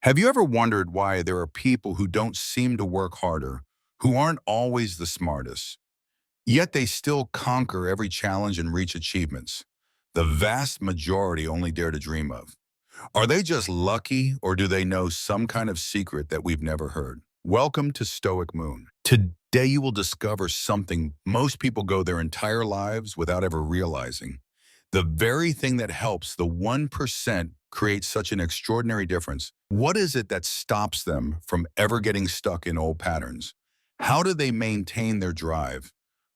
Have you ever wondered why there are people who don't seem to work harder, who aren't always the smartest, yet they still conquer every challenge and reach achievements the vast majority only dare to dream of? Are they just lucky, or do they know some kind of secret that we've never heard? Welcome to Stoic Moon. Today you will discover something most people go their entire lives without ever realizing. The very thing that helps the 1% create such an extraordinary difference. What is it that stops them from ever getting stuck in old patterns? How do they maintain their drive,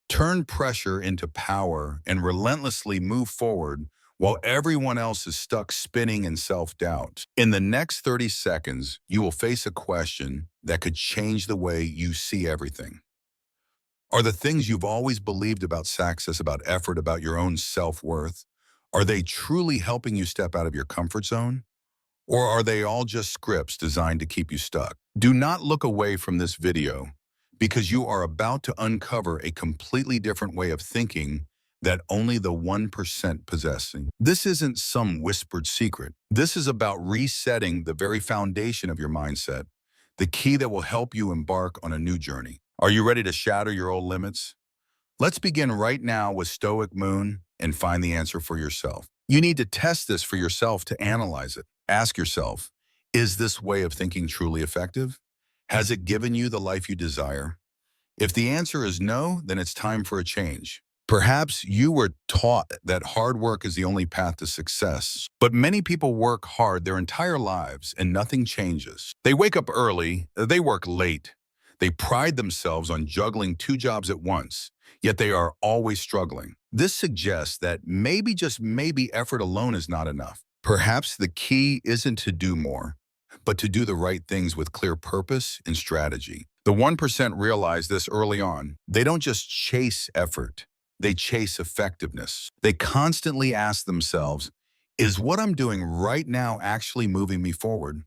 turn pressure into power, and relentlessly move forward while everyone else is stuck spinning in self-doubt? In the next 30 seconds, you will face a question that could change the way you see everything. Are the things you've always believed about success, about effort, about your own self-worth, are they truly helping you step out of your comfort zone? Or are they all just scripts designed to keep you stuck? Do not look away from this video, because you are about to uncover a completely different way of thinking that only the 1% possessing. This isn't some whispered secret. This is about resetting the very foundation of your mindset, the key that will help you embark on a new journey. Are you ready to shatter your old limits? Let's begin right now with Stoic Moon and find the answer for yourself. You need to test this for yourself to analyze it. Ask yourself, is this way of thinking truly effective? Has it given you the life you desire? If the answer is no, then it's time for a change. Perhaps you were taught that hard work is the only path to success, but many people work hard their entire lives and nothing changes. They wake up early, they work late. They pride themselves on juggling 2 jobs at once, yet they are always struggling. This suggests that maybe, just maybe, effort alone is not enough. Perhaps the key isn't to do more, but to do the right things with clear purpose and strategy. The 1% realize this early on. They don't just chase effort, they chase effectiveness. They constantly ask themselves, is what I'm doing right now actually moving me forward?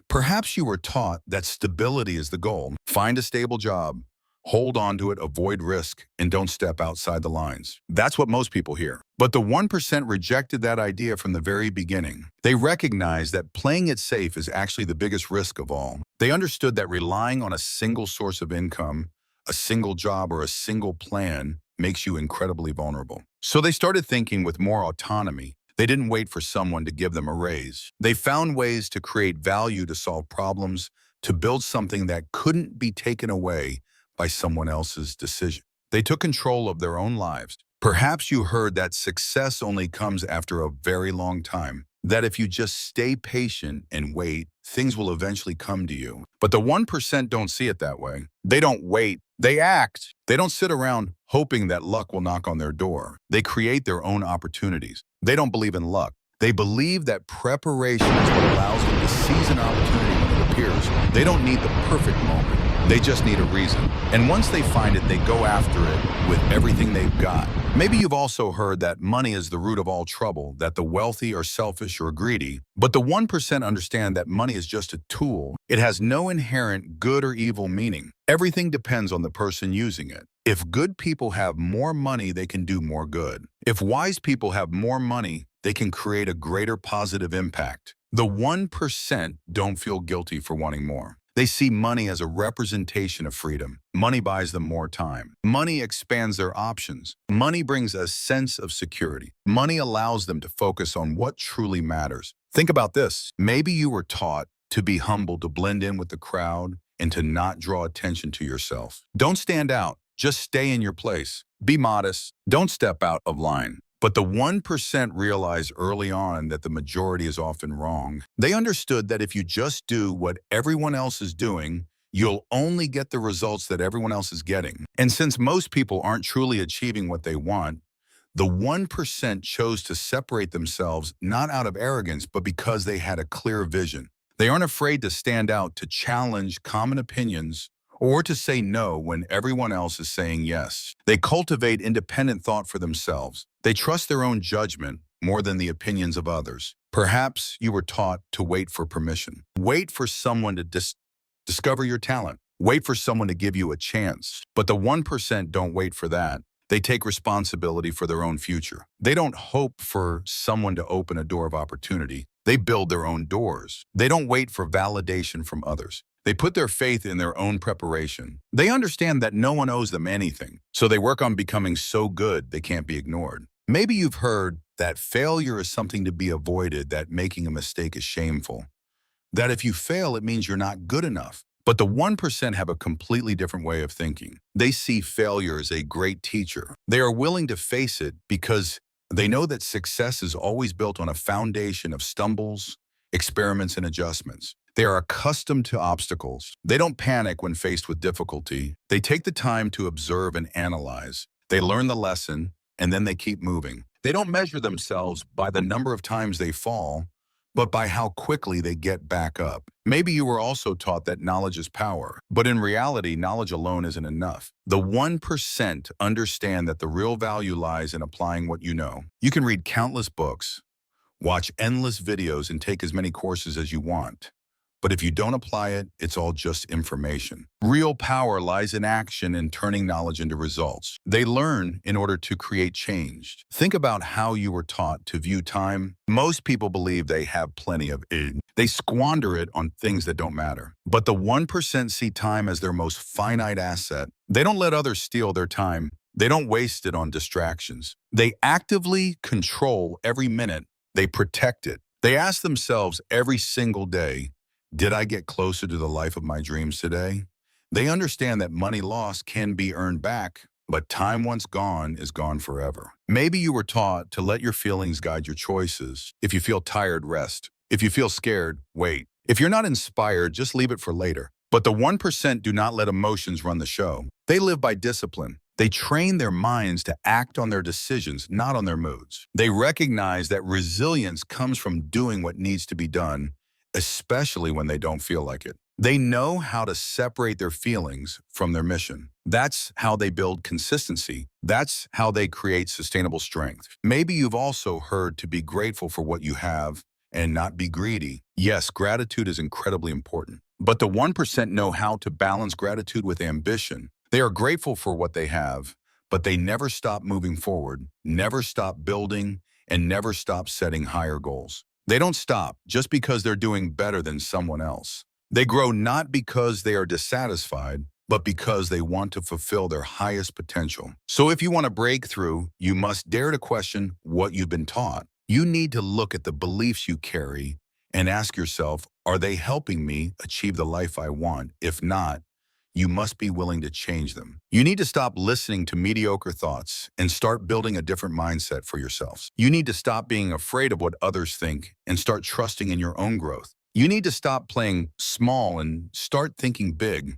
Perhaps you were taught that stability is the goal. Find a stable job, hold on to it, avoid risk, and don't step outside the lines. That's what most people hear. But the 1% rejected that idea from the very beginning. They recognized that playing it safe is actually the biggest risk of all. They understood that relying on a single source of income, a single job, or a single plan makes you incredibly vulnerable. So they started thinking with more autonomy. They didn't wait for someone to give them a raise. They found ways to create value, to solve problems, to build something that couldn't be taken away by someone else's decision. They took control of their own lives. Perhaps you heard that success only comes after a very long time, that if you just stay patient and wait, things will eventually come to you. But the 1% don't see it that way. They don't wait, they act. They don't sit around hoping that luck will knock on their door. They create their own opportunities. They don't believe in luck. They believe that preparation is what allows them to seize an opportunity when it appears. They don't need the perfect moment. They just need a reason. And once they find it, they go after it with everything they've got. Maybe you've also heard that money is the root of all trouble, that the wealthy are selfish or greedy. But the 1% understand that money is just a tool. It has no inherent good or evil meaning. Everything depends on the person using it. If good people have more money, they can do more good. If wise people have more money, they can create a greater positive impact. The 1% don't feel guilty for wanting more. They see money as a representation of freedom. Money buys them more time. Money expands their options. Money brings a sense of security. Money allows them to focus on what truly matters. Think about this. Maybe you were taught to be humble, to blend in with the crowd, and to not draw attention to yourself. Don't stand out. Just stay in your place. Be modest. Don't step out of line. But the 1% realized early on that the majority is often wrong. They understood that if you just do what everyone else is doing, you'll only get the results that everyone else is getting. And since most people aren't truly achieving what they want, the 1% chose to separate themselves not out of arrogance, but because they had a clear vision. They aren't afraid to stand out, to challenge common opinions, or to say no when everyone else is saying yes. They cultivate independent thought for themselves. They trust their own judgment more than the opinions of others. Perhaps you were taught to wait for permission. Wait for someone to discover your talent. Wait for someone to give you a chance. But the 1% don't wait for that. They take responsibility for their own future. They don't hope for someone to open a door of opportunity. They build their own doors. They don't wait for validation from others. They put their faith in their own preparation. They understand that no one owes them anything, so they work on becoming so good they can't be ignored. Maybe you've heard that failure is something to be avoided, that making a mistake is shameful, that if you fail, it means you're not good enough. But the 1% have a completely different way of thinking. They see failure as a great teacher. They are willing to face it because they know that success is always built on a foundation of stumbles, experiments, and adjustments. They are accustomed to obstacles. They don't panic when faced with difficulty. They take the time to observe and analyze. They learn the lesson, and then they keep moving. They don't measure themselves by the number of times they fall, but by how quickly they get back up. Maybe you were also taught that knowledge is power, but in reality, knowledge alone isn't enough. The 1% understand that the real value lies in applying what you know. You can read countless books, watch endless videos, and take as many courses as you want. But if you don't apply it, it's all just information. Real power lies in action and turning knowledge into results. They learn in order to create change. Think about how you were taught to view time. Most people believe they have plenty of it. They squander it on things that don't matter. But the 1% see time as their most finite asset. They don't let others steal their time. They don't waste it on distractions. They actively control every minute. They protect it. They ask themselves every single day, did I get closer to the life of my dreams today? They understand that money lost can be earned back, but time once gone is gone forever. Maybe you were taught to let your feelings guide your choices. If you feel tired, rest. If you feel scared, wait. If you're not inspired, just leave it for later. But the 1% do not let emotions run the show. They live by discipline. They train their minds to act on their decisions, not on their moods. They recognize that resilience comes from doing what needs to be done, especially when they don't feel like it. They know how to separate their feelings from their mission. That's how they build consistency. That's how they create sustainable strength. Maybe you've also heard to be grateful for what you have and not be greedy. Yes, gratitude is incredibly important. But the 1% know how to balance gratitude with ambition. They are grateful for what they have, but they never stop moving forward, never stop building, and never stop setting higher goals. They don't stop just because they're doing better than someone else. They grow not because they are dissatisfied, but because they want to fulfill their highest potential. So if you want to break through, you must dare to question what you've been taught. You need to look at the beliefs you carry and ask yourself, are they helping me achieve the life I want? If not, you must be willing to change them. You need to stop listening to mediocre thoughts and start building a different mindset for yourselves. You need to stop being afraid of what others think and start trusting in your own growth. You need to stop playing small and start thinking big,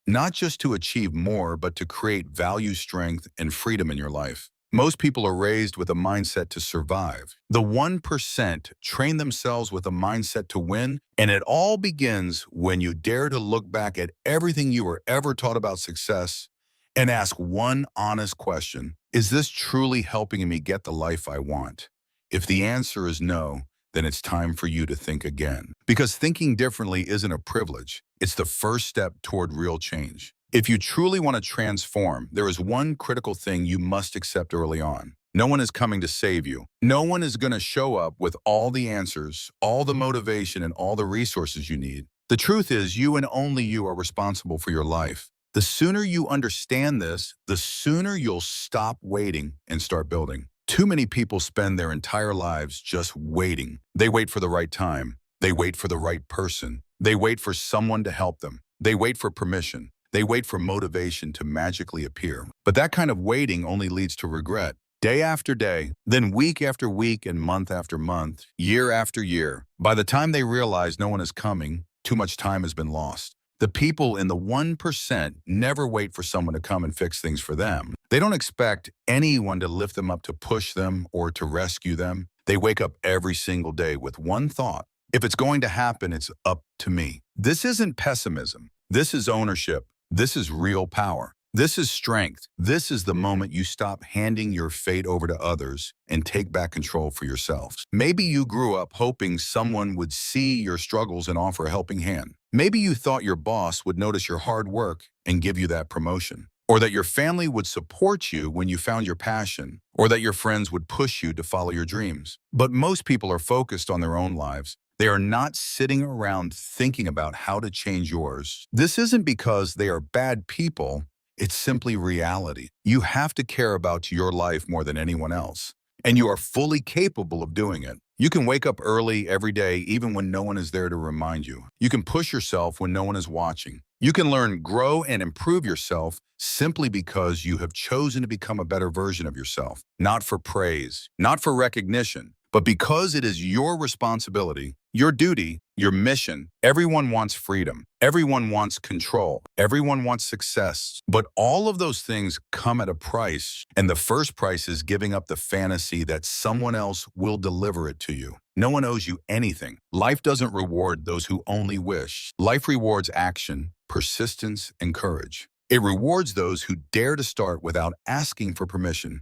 not just to achieve more, but to create value, strength, and freedom in your life. Most people are raised with a mindset to survive. The 1% train themselves with a mindset to win, and it all begins when you dare to look back at everything you were ever taught about success and ask one honest question. Is this truly helping me get the life I want? If the answer is no, then it's time for you to think again. Because thinking differently isn't a privilege. It's the first step toward real change. If you truly want to transform, there is one critical thing you must accept early on. No one is coming to save you. No one is going to show up with all the answers, all the motivation, and all the resources you need. The truth is, you and only you are responsible for your life. The sooner you understand this, the sooner you'll stop waiting and start building. Too many people spend their entire lives just waiting. They wait for the right time. They wait for the right person. They wait for someone to help them. They wait for permission. They wait for motivation to magically appear. But that kind of waiting only leads to regret. Day after day, then week after week and month after month, year after year. By the time they realize no one is coming, too much time has been lost. The people in the 1% never wait for someone to come and fix things for them. They don't expect anyone to lift them up, to push them, or to rescue them. They wake up every single day with one thought. If it's going to happen, it's up to me. This isn't pessimism. This is ownership. This is real power. This is strength. This is the moment you stop handing your fate over to others and take back control for yourselves. Maybe you grew up hoping someone would see your struggles and offer a helping hand. Maybe you thought your boss would notice your hard work and give you that promotion. or that your family would support you when you found your passion, or that your friends would push you to follow your dreams. But most people are focused on their own lives. They are not sitting around thinking about how to change yours. This isn't because they are bad people. It's simply reality. You have to care about your life more than anyone else, and you are fully capable of doing it. You can wake up early every day even when no one is there to remind you. You can push yourself when no one is watching. You can learn, grow, and improve yourself simply because you have chosen to become a better version of yourself. Not for praise, not for recognition, but because it is your responsibility, your duty, your mission. Everyone wants freedom. Everyone wants control. Everyone wants success. But all of those things come at a price. And the first price is giving up the fantasy that someone else will deliver it to you. No one owes you anything. Life doesn't reward those who only wish. Life rewards action, persistence, and courage. It rewards those who dare to start without asking for permission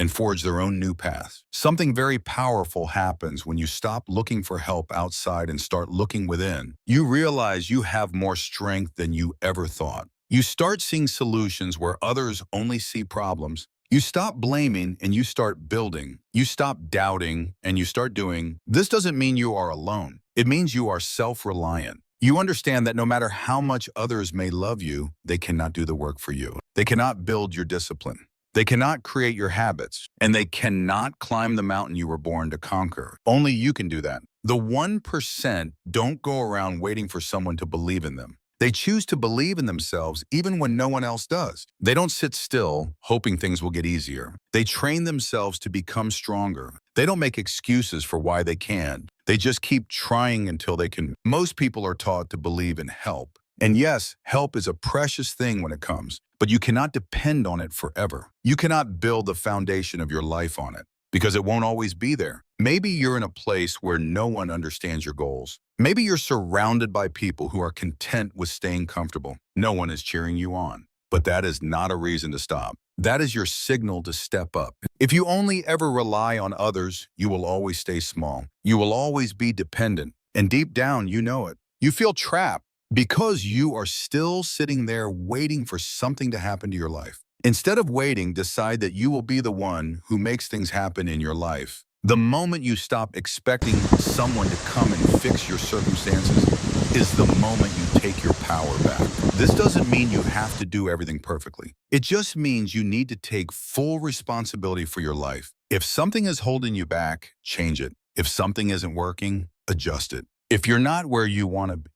and forge their own new path. Something very powerful happens when you stop looking for help outside and start looking within. You realize you have more strength than you ever thought. You start seeing solutions where others only see problems. You stop blaming and you start building. You stop doubting and you start doing. This doesn't mean you are alone. It means you are self-reliant. You understand that no matter how much others may love you, they cannot do the work for you. They cannot build your discipline. They cannot create your habits, and they cannot climb the mountain you were born to conquer. Only you can do that. The 1% don't go around waiting for someone to believe in them. They choose to believe in themselves even when no one else does. They don't sit still, hoping things will get easier. They train themselves to become stronger. They don't make excuses for why they can't. They just keep trying until they can. Most people are taught to believe in help. And yes, help is a precious thing when it comes, but you cannot depend on it forever. You cannot build the foundation of your life on it because it won't always be there. Maybe you're in a place where no one understands your goals. Maybe you're surrounded by people who are content with staying comfortable. No one is cheering you on, but that is not a reason to stop. That is your signal to step up. If you only ever rely on others, you will always stay small. You will always be dependent, and deep down, you know it. You feel trapped because you are still sitting there waiting for something to happen to your life. Instead of waiting, decide that you will be the one who makes things happen in your life. The moment you stop expecting someone to come and fix your circumstances is the moment you take your power back. This doesn't mean you have to do everything perfectly. It just means you need to take full responsibility for your life. If something is holding you back, change it. If something isn't working, adjust it. If you're not where you want to be,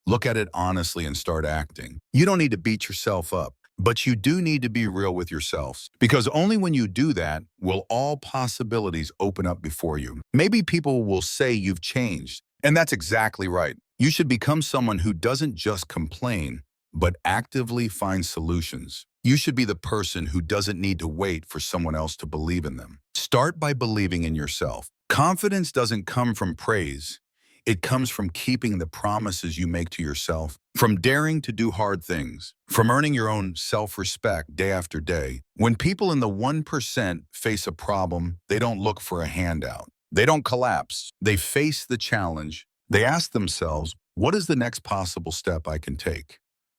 look at it honestly and start acting. You don't need to beat yourself up, but you do need to be real with yourselves, because only when you do that will all possibilities open up before you. Maybe people will say you've changed, and that's exactly right. You should become someone who doesn't just complain, but actively finds solutions. You should be the person who doesn't need to wait for someone else to believe in them. Start by believing in yourself. Confidence doesn't come from praise. It comes from keeping the promises you make to yourself, from daring to do hard things, from earning your own self-respect day after day. When people in the 1% face a problem, they don't look for a handout. They don't collapse. They face the challenge. They ask themselves, what is the next possible step I can take?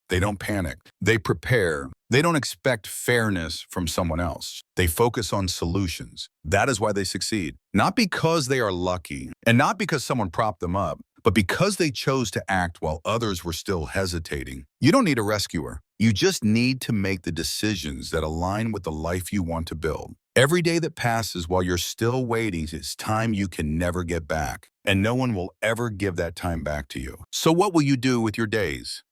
They don't panic. They prepare. They don't expect fairness from someone else. They focus on solutions. That is why they succeed. Not because they are lucky, and not because someone propped them up, but because they chose to act while others were still hesitating. You don't need a rescuer. You just need to make the decisions that align with the life you want to build. Every day that passes while you're still waiting is time you can never get back, and no one will ever give that time back to you. So what will you do with your days?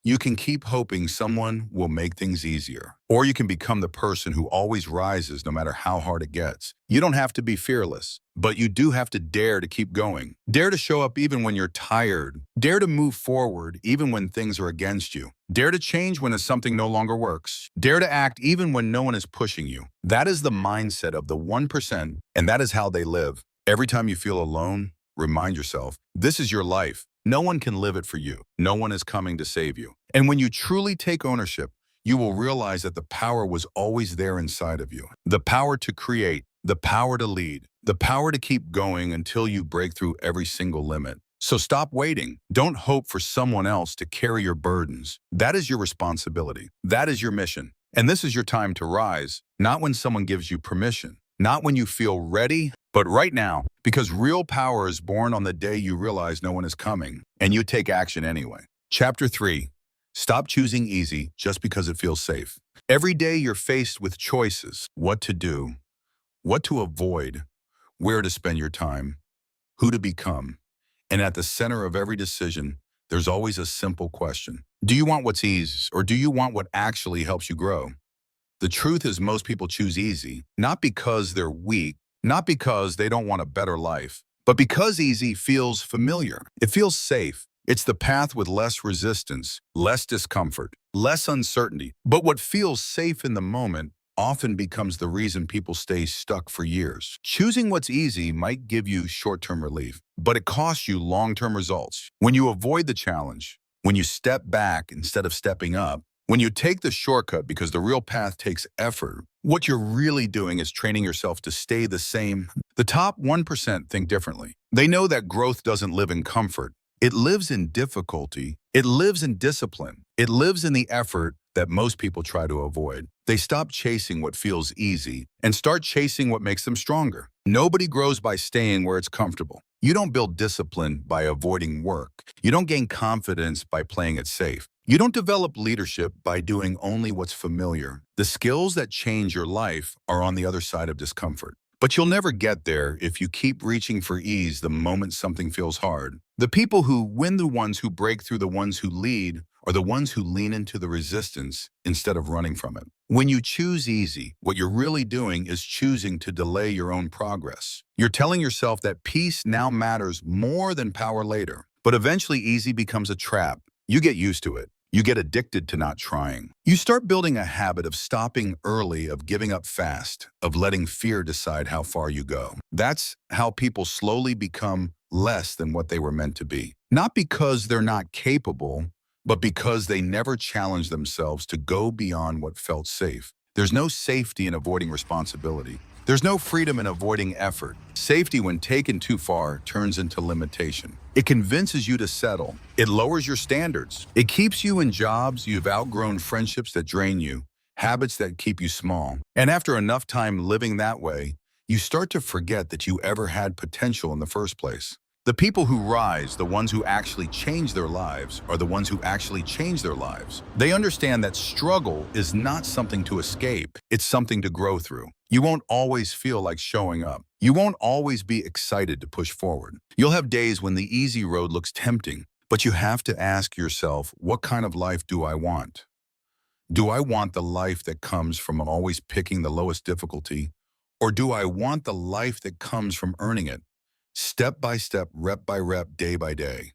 You can keep hoping someone will make things easier, or you can become the person who always rises no matter how hard it gets. You don't have to be fearless, but you do have to dare to keep going. Dare to show up even when you're tired. Dare to move forward even when things are against you. Dare to change when something no longer works. Dare to act even when no one is pushing you. That is the mindset of the 1%, and that is how they live. Every time you feel alone, remind yourself, this is your life. No one can live it for you. No one is coming to save you. And when you truly take ownership, you will realize that the power was always there inside of you. The power to create, the power to lead, the power to keep going until you break through every single limit. So stop waiting. Don't hope for someone else to carry your burdens. That is your responsibility. That is your mission. And this is your time to rise, not when someone gives you permission, not when you feel ready, but right now, because real power is born on the day you realize no one is coming, and you take action anyway. Chapter 3. Stop choosing easy just because it feels safe. Every day you're faced with choices: what to do, what to avoid, where to spend your time, who to become. And at the center of every decision, there's always a simple question. Do you want what's easy, or do you want what actually helps you grow? The truth is most people choose easy, not because they're weak, not because they don't want a better life, but because easy feels familiar. It feels safe. It's the path with less resistance, less discomfort, less uncertainty. But what feels safe in the moment often becomes the reason people stay stuck for years. Choosing what's easy might give you short-term relief, but it costs you long-term results. When you avoid the challenge, when you step back instead of stepping up, when you take the shortcut because the real path takes effort, what you're really doing is training yourself to stay the same. The top 1% think differently. They know that growth doesn't live in comfort. It lives in difficulty. It lives in discipline. It lives in the effort that most people try to avoid. They stop chasing what feels easy and start chasing what makes them stronger. Nobody grows by staying where it's comfortable. You don't build discipline by avoiding work. You don't gain confidence by playing it safe. You don't develop leadership by doing only what's familiar. The skills that change your life are on the other side of discomfort. But you'll never get there if you keep reaching for ease the moment something feels hard. The people who win, the ones who break through, the ones who lead, are the ones who lean into the resistance instead of running from it. When you choose easy, what you're really doing is choosing to delay your own progress. You're telling yourself that peace now matters more than power later. But eventually easy becomes a trap. You get used to it. You get addicted to not trying. You start building a habit of stopping early, of giving up fast, of letting fear decide how far you go. That's how people slowly become less than what they were meant to be. Not because they're not capable, but because they never challenged themselves to go beyond what felt safe. There's no safety in avoiding responsibility. There's no freedom in avoiding effort. Safety, when taken too far, turns into limitation. It convinces you to settle. It lowers your standards. It keeps you in jobs you've outgrown, friendships that drain you, habits that keep you small. And after enough time living that way, you start to forget that you ever had potential in the first place. The people who rise, the ones who actually change their lives, are the ones who actually change their lives. They understand that struggle is not something to escape, it's something to grow through. You won't always feel like showing up. You won't always be excited to push forward. You'll have days when the easy road looks tempting, but you have to ask yourself, what kind of life do I want? Do I want the life that comes from always picking the lowest difficulty? Or do I want the life that comes from earning it? Step by step, rep by rep, day by day.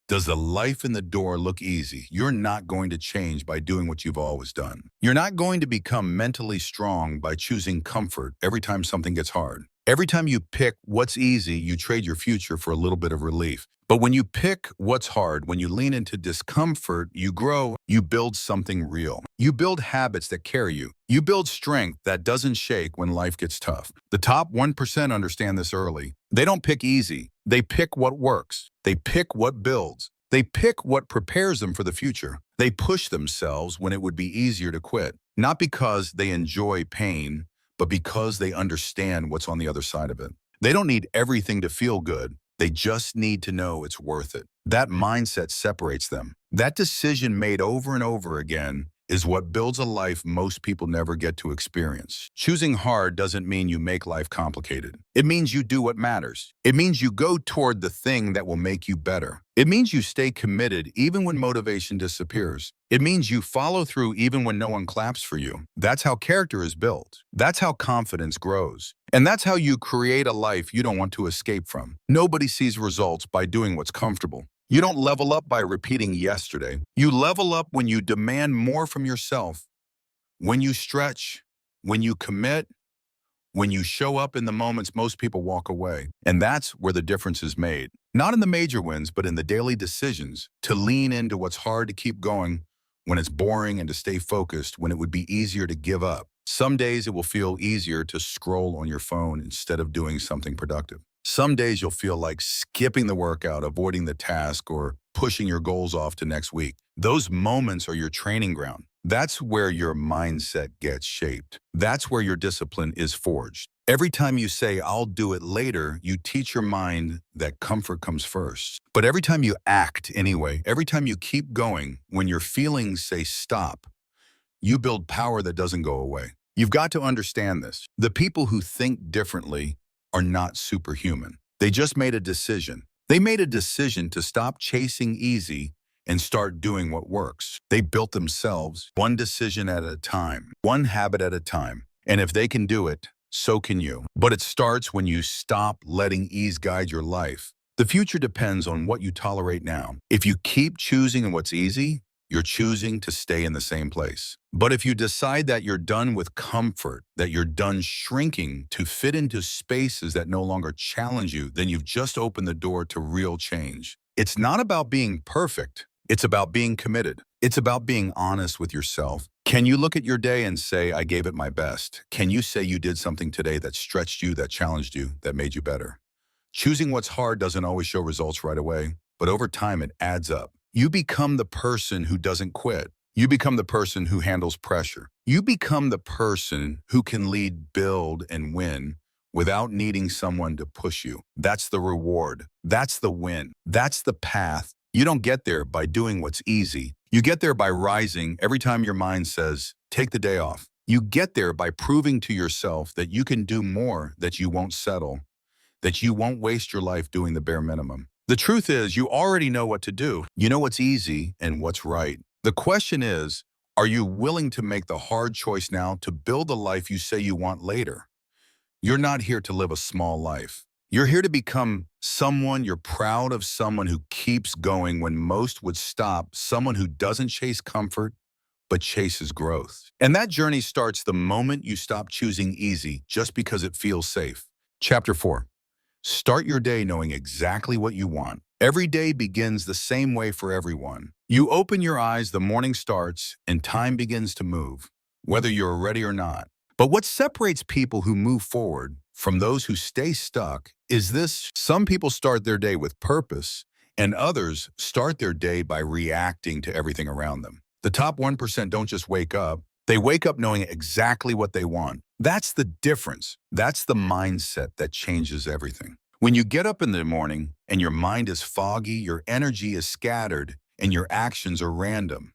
Does the life in the door look easy? You're not going to change by doing what you've always done. You're not going to become mentally strong by choosing comfort every time something gets hard. Every time you pick what's easy, you trade your future for a little bit of relief. But when you pick what's hard, when you lean into discomfort, you grow, you build something real. You build habits that carry you. You build strength that doesn't shake when life gets tough. The top 1% understand this early. They don't pick easy. They pick what works. They pick what builds. They pick what prepares them for the future. They push themselves when it would be easier to quit, not because they enjoy pain, but because they understand what's on the other side of it. They don't need everything to feel good. They just need to know it's worth it. That mindset separates them. That decision made over and over again is what builds a life most people never get to experience. Choosing hard doesn't mean you make life complicated. It means you do what matters. It means you go toward the thing that will make you better. It means you stay committed even when motivation disappears. It means you follow through even when no one claps for you. That's how character is built. That's how confidence grows. And that's how you create a life you don't want to escape from. Nobody sees results by doing what's comfortable. You don't level up by repeating yesterday. You level up when you demand more from yourself, when you stretch, when you commit, when you show up in the moments most people walk away. And that's where the difference is made. Not in the major wins, but in the daily decisions to lean into what's hard, to keep going when it's boring, and to stay focused when it would be easier to give up. Some days it will feel easier to scroll on your phone instead of doing something productive. Some days you'll feel like skipping the workout, avoiding the task, or pushing your goals off to next week. Those moments are your training ground. That's where your mindset gets shaped. That's where your discipline is forged. Every time you say, I'll do it later, you teach your mind that comfort comes first. But every time you act anyway, every time you keep going, when your feelings say stop, you build power that doesn't go away. You've got to understand this. The people who think differently are not superhuman. They just made a decision. They made a decision to stop chasing easy and start doing what works. They built themselves one decision at a time, one habit at a time. And if they can do it, so can you. But it starts when you stop letting ease guide your life. The future depends on what you tolerate now. If you keep choosing what's easy, you're choosing to stay in the same place. But if you decide that you're done with comfort, that you're done shrinking to fit into spaces that no longer challenge you, then you've just opened the door to real change. It's not about being perfect. It's about being committed. It's about being honest with yourself. Can you look at your day and say, I gave it my best? Can you say you did something today that stretched you, that challenged you, that made you better? Choosing what's hard doesn't always show results right away, but over time it adds up. You become the person who doesn't quit. You become the person who handles pressure. You become the person who can lead, build, and win without needing someone to push you. That's the reward. That's the win. That's the path. You don't get there by doing what's easy. You get there by rising every time your mind says, take the day off. You get there by proving to yourself that you can do more, that you won't settle, that you won't waste your life doing the bare minimum. The truth is, you already know what to do. You know what's easy and what's right. The question is, are you willing to make the hard choice now to build the life you say you want later? You're not here to live a small life. You're here to become someone you're proud of, someone who keeps going when most would stop, someone who doesn't chase comfort, but chases growth. And that journey starts the moment you stop choosing easy just because it feels safe. Chapter 4. Start your day knowing exactly what you want. Every day begins the same way for everyone. You open your eyes, the morning starts, and time begins to move, whether you're ready or not. But what separates people who move forward from those who stay stuck is this: some people start their day with purpose, and others start their day by reacting to everything around them. The top 1% don't just wake up. They wake up knowing exactly what they want. That's the difference. That's the mindset that changes everything. When you get up in the morning and your mind is foggy, your energy is scattered, and your actions are random,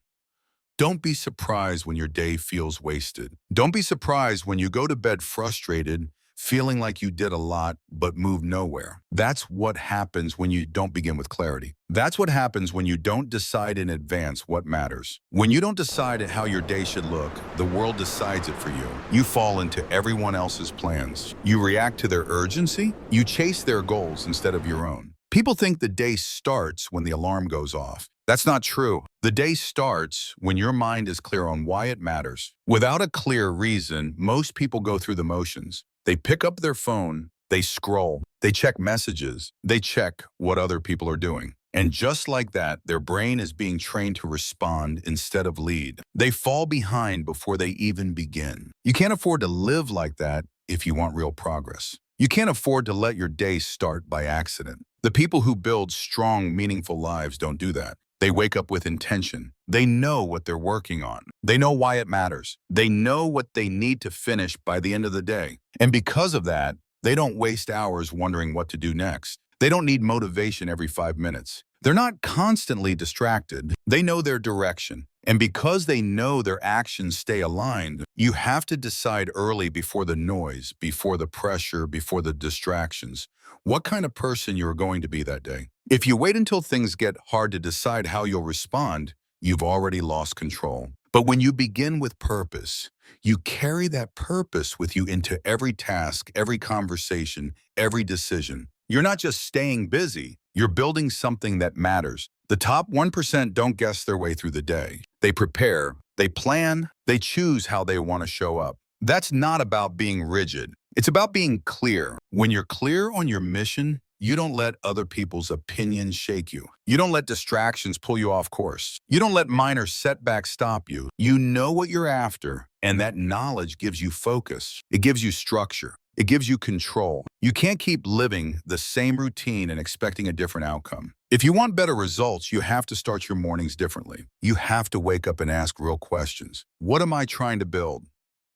don't be surprised when your day feels wasted. Don't be surprised when you go to bed frustrated, feeling like you did a lot but moved nowhere. That's what happens when you don't begin with clarity. That's what happens when you don't decide in advance what matters. When you don't decide how your day should look, the world decides it for you. You fall into everyone else's plans. You react to their urgency. You chase their goals instead of your own. People think the day starts when the alarm goes off. That's not true. The day starts when your mind is clear on why it matters. Without a clear reason, most people go through the motions. They pick up their phone, they scroll, they check messages, they check what other people are doing. And just like that, their brain is being trained to respond instead of lead. They fall behind before they even begin. You can't afford to live like that if you want real progress. You can't afford to let your day start by accident. The people who build strong, meaningful lives don't do that. They wake up with intention. They know what they're working on. They know why it matters. They know what they need to finish by the end of the day. And because of that, they don't waste hours wondering what to do next. They don't need motivation every 5 minutes. They're not constantly distracted. They know their direction. And because they know their actions stay aligned, you have to decide early, before the noise, before the pressure, before the distractions, what kind of person you're going to be that day. If you wait until things get hard to decide how you'll respond, you've already lost control. But when you begin with purpose, you carry that purpose with you into every task, every conversation, every decision. You're not just staying busy, you're building something that matters. The top 1% don't guess their way through the day. They prepare, they plan, they choose how they want to show up. That's not about being rigid. It's about being clear. When you're clear on your mission, you don't let other people's opinions shake you. You don't let distractions pull you off course. You don't let minor setbacks stop you. You know what you're after, and that knowledge gives you focus. It gives you structure. It gives you control. You can't keep living the same routine and expecting a different outcome. If you want better results, you have to start your mornings differently. You have to wake up and ask real questions. What am I trying to build?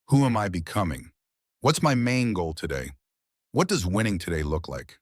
Who am I becoming? What's my main goal today? What does winning today look like?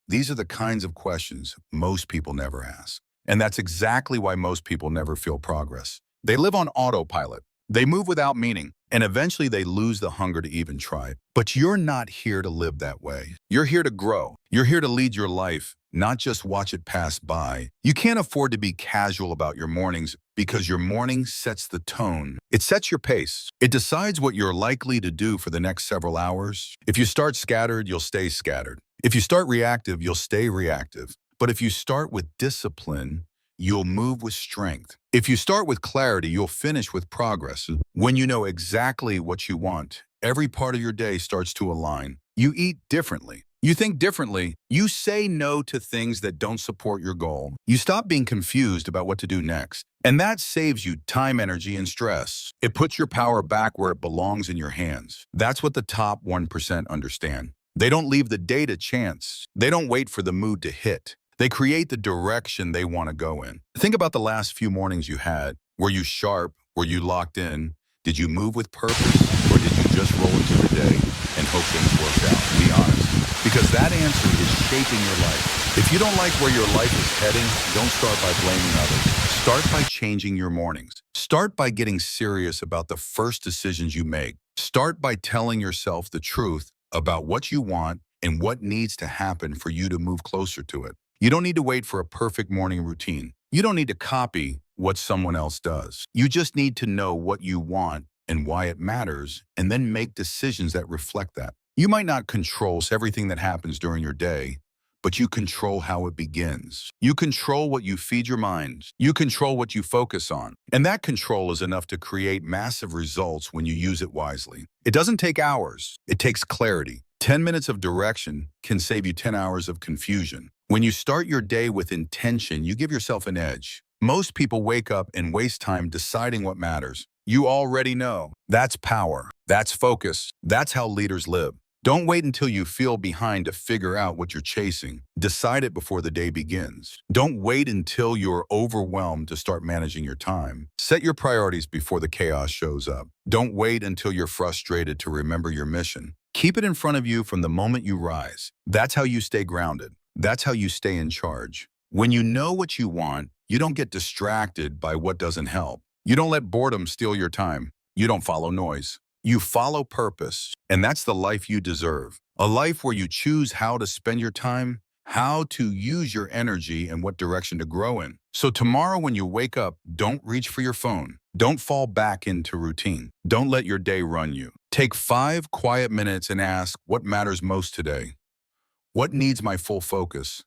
These are the kinds of questions most people never ask. And that's exactly why most people never feel progress. They live on autopilot. They move without meaning, and eventually they lose the hunger to even try. But you're not here to live that way. You're here to grow. You're here to lead your life, not just watch it pass by. You can't afford to be casual about your mornings because your morning sets the tone. It sets your pace. It decides what you're likely to do for the next several hours. If you start scattered, you'll stay scattered. If you start reactive, you'll stay reactive. But if you start with discipline, you'll move with strength. If you start with clarity, you'll finish with progress. When you know exactly what you want, every part of your day starts to align. You eat differently. You think differently. You say no to things that don't support your goal. You stop being confused about what to do next. And that saves you time, energy, and stress. It puts your power back where it belongs in your hands. That's what the top 1% understand. They don't leave the day to chance. They don't wait for the mood to hit. They create the direction they want to go in. Think about the last few mornings you had. Were you sharp? Were you locked in? Did you move with purpose? Or did you just roll into the day and hope things worked out? Be honest, because that answer is shaping your life. If you don't like where your life is heading, don't start by blaming others. Start by changing your mornings. Start by getting serious about the first decisions you make. Start by telling yourself the truth about what you want and what needs to happen for you to move closer to it. You don't need to wait for a perfect morning routine. You don't need to copy what someone else does. You just need to know what you want and why it matters, and then make decisions that reflect that. You might not control everything that happens during your day, but you control how it begins. You control what you feed your mind. You control what you focus on. And that control is enough to create massive results when you use it wisely. It doesn't take hours. It takes clarity. 10 minutes of direction can save you 10 hours of confusion. When you start your day with intention, you give yourself an edge. Most people wake up and waste time deciding what matters. You already know. That's power. That's focus. That's how leaders live. Don't wait until you feel behind to figure out what you're chasing. Decide it before the day begins. Don't wait until you're overwhelmed to start managing your time. Set your priorities before the chaos shows up. Don't wait until you're frustrated to remember your mission. Keep it in front of you from the moment you rise. That's how you stay grounded. That's how you stay in charge. When you know what you want, you don't get distracted by what doesn't help. You don't let boredom steal your time. You don't follow noise. You follow purpose, and that's the life you deserve. A life where you choose how to spend your time, how to use your energy, and what direction to grow in. So tomorrow when you wake up, don't reach for your phone. Don't fall back into routine. Don't let your day run you. Take 5 quiet minutes and ask, what matters most today? What needs my full focus?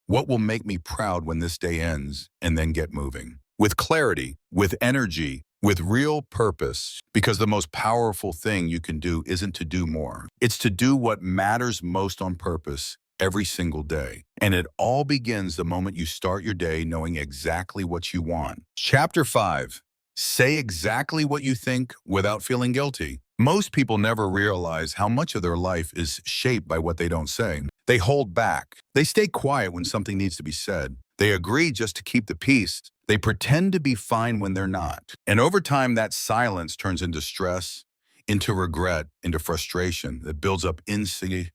What will make me proud when this day ends? And then get moving. With clarity, with energy, with real purpose, because the most powerful thing you can do isn't to do more. It's to do what matters most on purpose every single day. And it all begins the moment you start your day knowing exactly what you want. Chapter 5. Say exactly what you think without feeling guilty. Most people never realize how much of their life is shaped by what they don't say. They hold back. They stay quiet when something needs to be said. They agree just to keep the peace. They pretend to be fine when they're not. And over time, that silence turns into stress, into regret, into frustration that builds up inside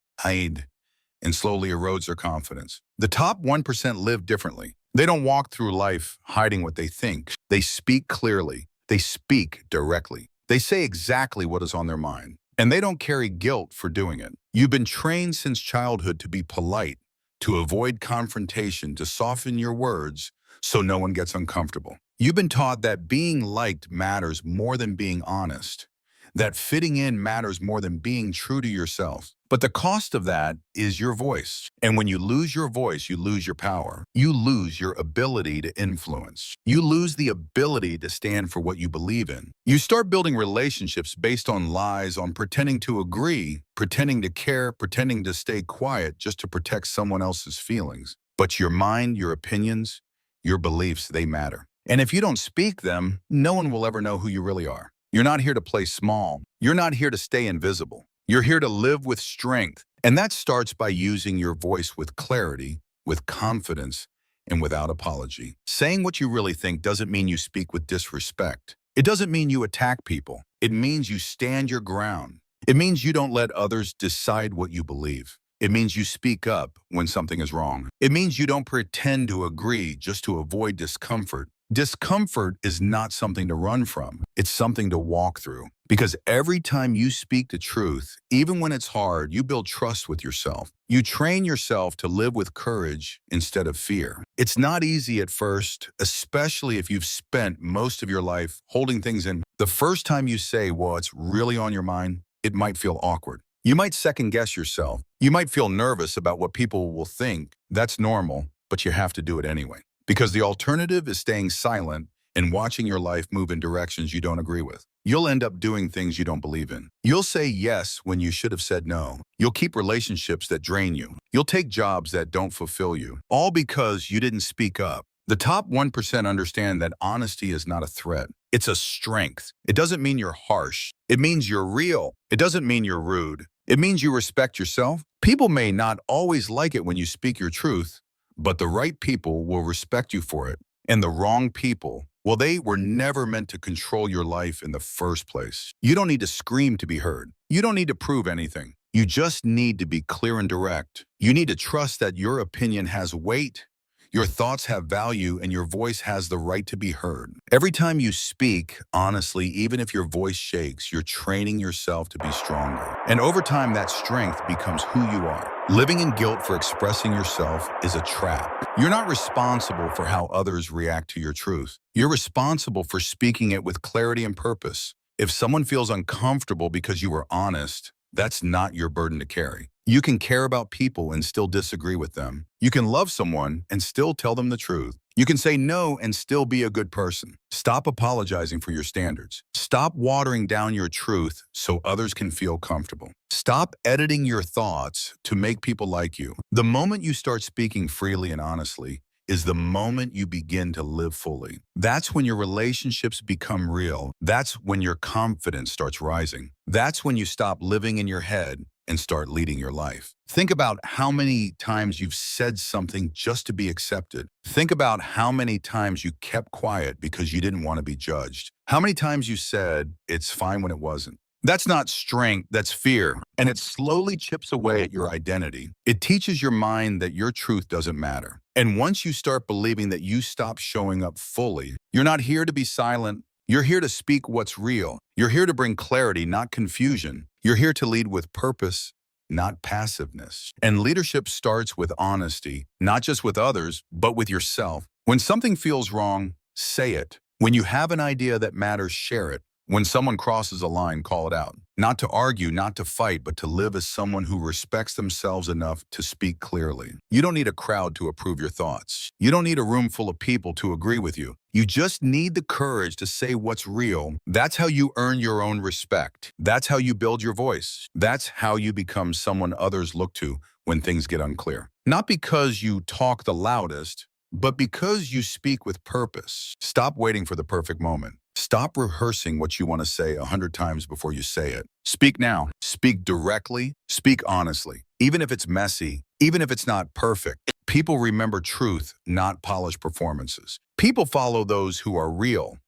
and slowly erodes their confidence. The top 1% live differently. They don't walk through life hiding what they think. They speak clearly. They speak directly. They say exactly what is on their mind. And they don't carry guilt for doing it. You've been trained since childhood to be polite, to avoid confrontation, to soften your words so no one gets uncomfortable. You've been taught that being liked matters more than being honest, that fitting in matters more than being true to yourself. But the cost of that is your voice. And when you lose your voice, you lose your power. You lose your ability to influence. You lose the ability to stand for what you believe in. You start building relationships based on lies, on pretending to agree, pretending to care, pretending to stay quiet just to protect someone else's feelings. But your mind, your opinions, your beliefs, they matter. And if you don't speak them, no one will ever know who you really are. You're not here to play small. You're not here to stay invisible. You're here to live with strength. And that starts by using your voice with clarity, with confidence, and without apology. Saying what you really think doesn't mean you speak with disrespect. It doesn't mean you attack people. It means you stand your ground. It means you don't let others decide what you believe. It means you speak up when something is wrong. It means you don't pretend to agree just to avoid discomfort. Discomfort is not something to run from. It's something to walk through. Because every time you speak the truth, even when it's hard, you build trust with yourself. You train yourself to live with courage instead of fear. It's not easy at first, especially if you've spent most of your life holding things in. The first time you say what's really on your mind, it might feel awkward. You might second guess yourself. You might feel nervous about what people will think. That's normal, but you have to do it anyway. Because the alternative is staying silent and watching your life move in directions you don't agree with. You'll end up doing things you don't believe in. You'll say yes when you should have said no. You'll keep relationships that drain you. You'll take jobs that don't fulfill you, all because you didn't speak up. The top 1% understand that honesty is not a threat. It's a strength. It doesn't mean you're harsh. It means you're real. It doesn't mean you're rude. It means you respect yourself. People may not always like it when you speak your truth, but the right people will respect you for it. And the wrong people, well, they were never meant to control your life in the first place. You don't need to scream to be heard. You don't need to prove anything. You just need to be clear and direct. You need to trust that your opinion has weight, your thoughts have value, and your voice has the right to be heard. Every time you speak, honestly, even if your voice shakes, you're training yourself to be stronger. And over time, that strength becomes who you are. Living in guilt for expressing yourself is a trap. You're not responsible for how others react to your truth. You're responsible for speaking it with clarity and purpose. If someone feels uncomfortable because you were honest, that's not your burden to carry. You can care about people and still disagree with them. You can love someone and still tell them the truth. You can say no and still be a good person. Stop apologizing for your standards. Stop watering down your truth so others can feel comfortable. Stop editing your thoughts to make people like you. The moment you start speaking freely and honestly is the moment you begin to live fully. That's when your relationships become real. That's when your confidence starts rising. That's when you stop living in your head and start leading your life. Think about how many times you've said something just to be accepted. Think about how many times you kept quiet because you didn't want to be judged. How many times you said, it's fine when it wasn't. That's not strength, that's fear. And it slowly chips away at your identity. It teaches your mind that your truth doesn't matter. And once you start believing that you stop showing up fully, you're not here to be silent. You're here to speak what's real. You're here to bring clarity, not confusion. You're here to lead with purpose, not passiveness. And leadership starts with honesty, not just with others, but with yourself. When something feels wrong, say it. When you have an idea that matters, share it. When someone crosses a line, call it out. Not to argue, not to fight, but to live as someone who respects themselves enough to speak clearly. You don't need a crowd to approve your thoughts. You don't need a room full of people to agree with you. You just need the courage to say what's real. That's how you earn your own respect. That's how you build your voice. That's how you become someone others look to when things get unclear. Not because you talk the loudest, but because you speak with purpose. Stop waiting for the perfect moment. Stop rehearsing what you want to say 100 times before you say it. Speak now. Speak directly. Speak honestly. Even if it's messy, even if it's not perfect. People remember truth, not polished performances. People follow those who are real,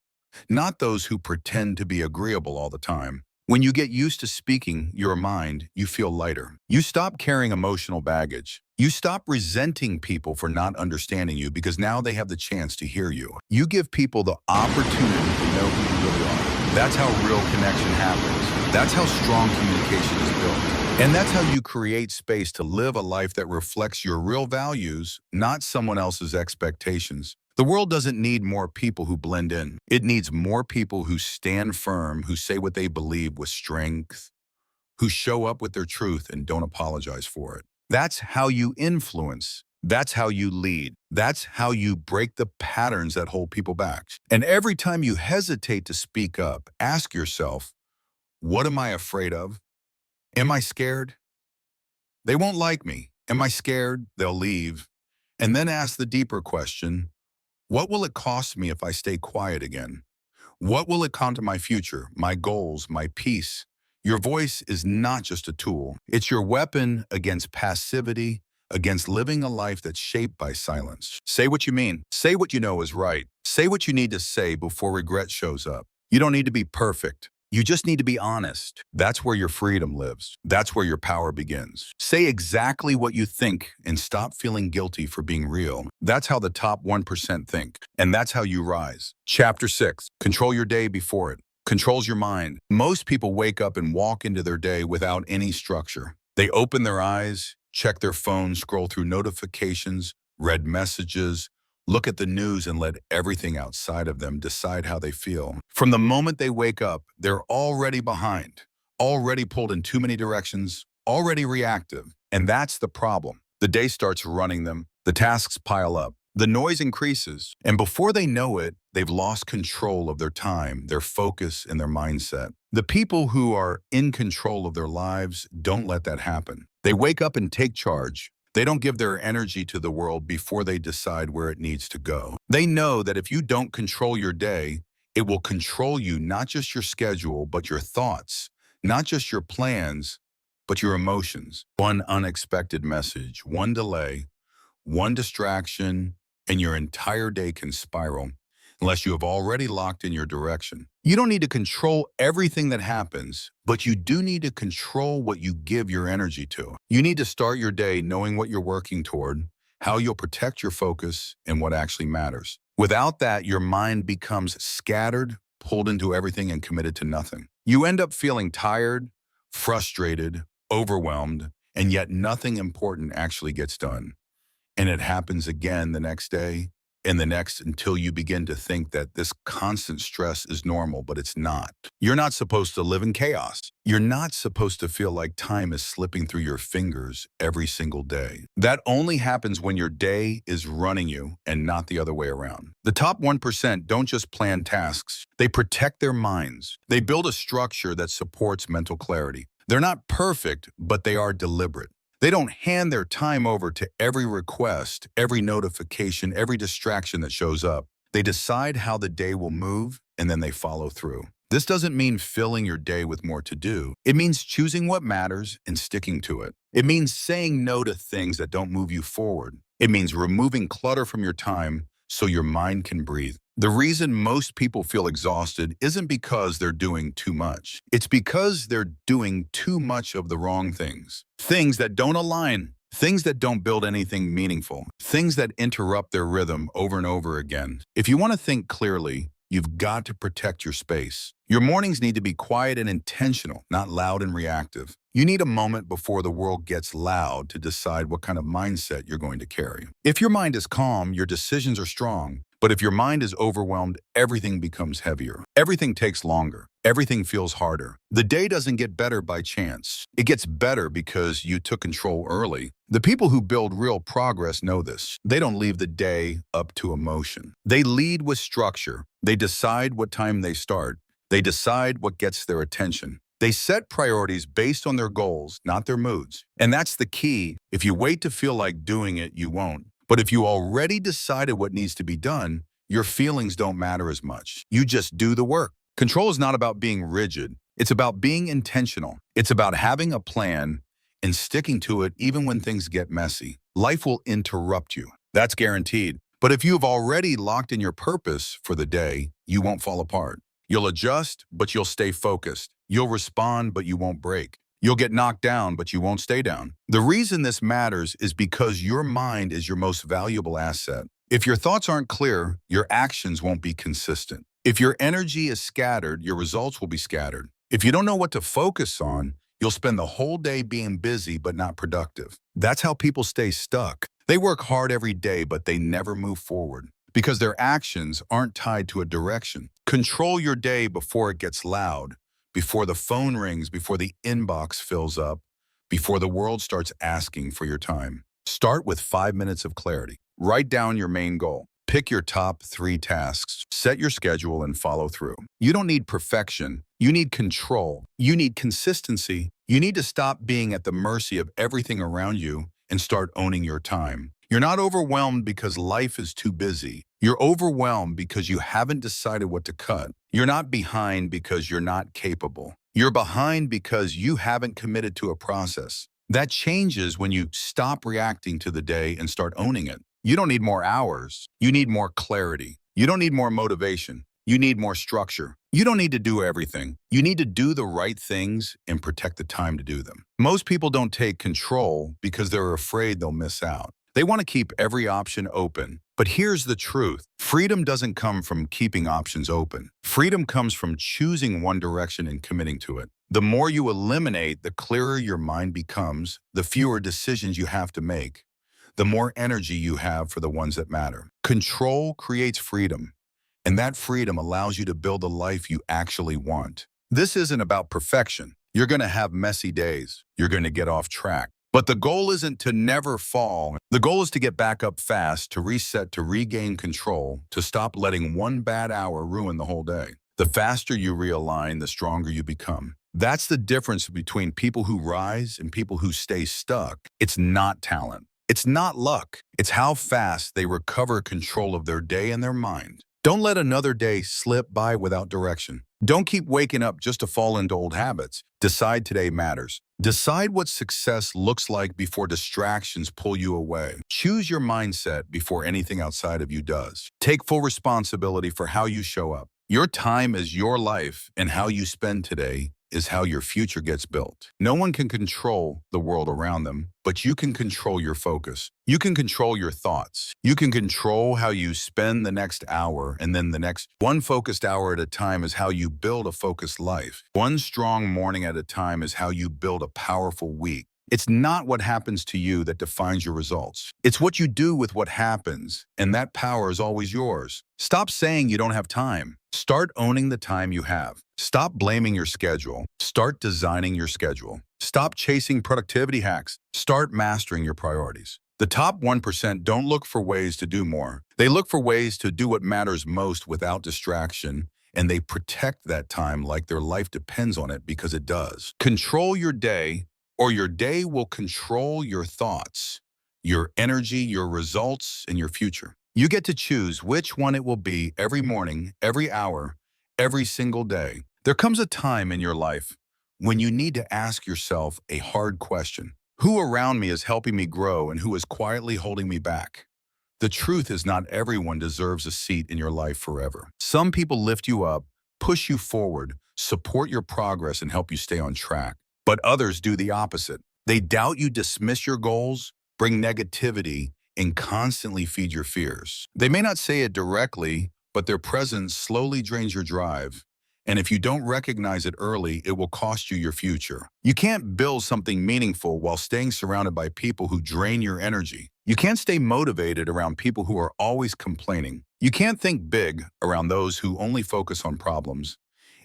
not those who pretend to be agreeable all the time. When you get used to speaking your mind, you feel lighter. You stop carrying emotional baggage. You stop resenting people for not understanding you because now they have the chance to hear you. You give people the opportunity to know who you really are. That's how real connection happens. That's how strong communication is built. And that's how you create space to live a life that reflects your real values, not someone else's expectations. The world doesn't need more people who blend in. It needs more people who stand firm, who say what they believe with strength, who show up with their truth and don't apologize for it. That's how you influence. That's how you lead. That's how you break the patterns that hold people back. And every time you hesitate to speak up, ask yourself, what am I afraid of? Am I scared? They won't like me. Am I scared? They'll leave. And then ask the deeper question, what will it cost me if I stay quiet again? What will it cost to my future, my goals, my peace? Your voice is not just a tool. It's your weapon against passivity, against living a life that's shaped by silence. Say what you mean. Say what you know is right. Say what you need to say before regret shows up. You don't need to be perfect. You just need to be honest. That's where your freedom lives. That's where your power begins. Say exactly what you think and stop feeling guilty for being real. That's how the top 1% think, and that's how you rise. Chapter 6. Control your day before it. Controls your mind. Most people wake up and walk into their day without any structure. They open their eyes, check their phone, scroll through notifications, read messages, look at the news, and let everything outside of them decide how they feel. From the moment they wake up, they're already behind, already pulled in too many directions, already reactive. And that's the problem. The day starts running them, the tasks pile up, the noise increases, and before they know it, they've lost control of their time, their focus, and their mindset. The people who are in control of their lives don't let that happen. They wake up and take charge. They don't give their energy to the world before they decide where it needs to go. They know that if you don't control your day, it will control you, not just your schedule, but your thoughts, not just your plans, but your emotions. One unexpected message, one delay, one distraction, and your entire day can spiral unless you have already locked in your direction. You don't need to control everything that happens, but you do need to control what you give your energy to. You need to start your day knowing what you're working toward, how you'll protect your focus, and what actually matters. Without that, your mind becomes scattered, pulled into everything, and committed to nothing. You end up feeling tired, frustrated, overwhelmed, and yet nothing important actually gets done. And it happens again the next day and the next until you begin to think that this constant stress is normal, but it's not. You're not supposed to live in chaos. You're not supposed to feel like time is slipping through your fingers every single day. That only happens when your day is running you and not the other way around. The top 1% don't just plan tasks. They protect their minds. They build a structure that supports mental clarity. They're not perfect, but they are deliberate. They don't hand their time over to every request, every notification, every distraction that shows up. They decide how the day will move, and then they follow through. This doesn't mean filling your day with more to do. It means choosing what matters and sticking to it. It means saying no to things that don't move you forward. It means removing clutter from your time so your mind can breathe. The reason most people feel exhausted isn't because they're doing too much. It's because they're doing too much of the wrong things. Things that don't align, things that don't build anything meaningful, things that interrupt their rhythm over and over again. If you want to think clearly, you've got to protect your space. Your mornings need to be quiet and intentional, not loud and reactive. You need a moment before the world gets loud to decide what kind of mindset you're going to carry. If your mind is calm, your decisions are strong. But if your mind is overwhelmed, everything becomes heavier. Everything takes longer. Everything feels harder. The day doesn't get better by chance. It gets better because you took control early. The people who build real progress know this. They don't leave the day up to emotion. They lead with structure. They decide what time they start. They decide what gets their attention. They set priorities based on their goals, not their moods. And that's the key. If you wait to feel like doing it, you won't. But if you already decided what needs to be done, your feelings don't matter as much. You just do the work. Control is not about being rigid. It's about being intentional. It's about having a plan and sticking to it even when things get messy. Life will interrupt you. That's guaranteed. But if you've already locked in your purpose for the day, you won't fall apart. You'll adjust, but you'll stay focused. You'll respond, but you won't break. You'll get knocked down, but you won't stay down. The reason this matters is because your mind is your most valuable asset. If your thoughts aren't clear, your actions won't be consistent. If your energy is scattered, your results will be scattered. If you don't know what to focus on, you'll spend the whole day being busy but not productive. That's how people stay stuck. They work hard every day, but they never move forward because their actions aren't tied to a direction. Control your day before it gets loud. Before the phone rings, before the inbox fills up, before the world starts asking for your time. Start with 5 minutes of clarity. Write down your main goal. Pick your top 3 tasks. Set your schedule and follow through. You don't need perfection. You need control. You need consistency. You need to stop being at the mercy of everything around you and start owning your time. You're not overwhelmed because life is too busy. You're overwhelmed because you haven't decided what to cut. You're not behind because you're not capable. You're behind because you haven't committed to a process. That changes when you stop reacting to the day and start owning it. You don't need more hours. You need more clarity. You don't need more motivation. You need more structure. You don't need to do everything. You need to do the right things and protect the time to do them. Most people don't take control because they're afraid they'll miss out. They want to keep every option open. But here's the truth. Freedom doesn't come from keeping options open. Freedom comes from choosing one direction and committing to it. The more you eliminate, the clearer your mind becomes, the fewer decisions you have to make, the more energy you have for the ones that matter. Control creates freedom, and that freedom allows you to build a life you actually want. This isn't about perfection. You're going to have messy days. You're going to get off track. But the goal isn't to never fall. The goal is to get back up fast, to reset, to regain control, to stop letting one bad hour ruin the whole day. The faster you realign, the stronger you become. That's the difference between people who rise and people who stay stuck. It's not talent. It's not luck. It's how fast they recover control of their day and their mind. Don't let another day slip by without direction. Don't keep waking up just to fall into old habits. Decide today matters. Decide what success looks like before distractions pull you away. Choose your mindset before anything outside of you does. Take full responsibility for how you show up. Your time is your life, and how you spend today is how your future gets built. No one can control the world around them, but you can control your focus. You can control your thoughts. You can control how you spend the next hour, and then the next. One focused hour at a time is how you build a focused life. One strong morning at a time is how you build a powerful week. It's not what happens to you that defines your results. It's what you do with what happens, and that power is always yours. Stop saying you don't have time. Start owning the time you have. Stop blaming your schedule. Start designing your schedule. Stop chasing productivity hacks. Start mastering your priorities. The top 1% don't look for ways to do more. They look for ways to do what matters most without distraction, and they protect that time like their life depends on it, because it does. Control your day, or your day will control your thoughts, your energy, your results, and your future. You get to choose which one it will be every morning, every hour, every single day. There comes a time in your life when you need to ask yourself a hard question. Who around me is helping me grow, and who is quietly holding me back? The truth is, not everyone deserves a seat in your life forever. Some people lift you up, push you forward, support your progress, and help you stay on track. But others do the opposite. They doubt you, dismiss your goals, bring negativity, and constantly feed your fears. They may not say it directly, but their presence slowly drains your drive. And if you don't recognize it early, it will cost you your future. You can't build something meaningful while staying surrounded by people who drain your energy. You can't stay motivated around people who are always complaining. You can't think big around those who only focus on problems.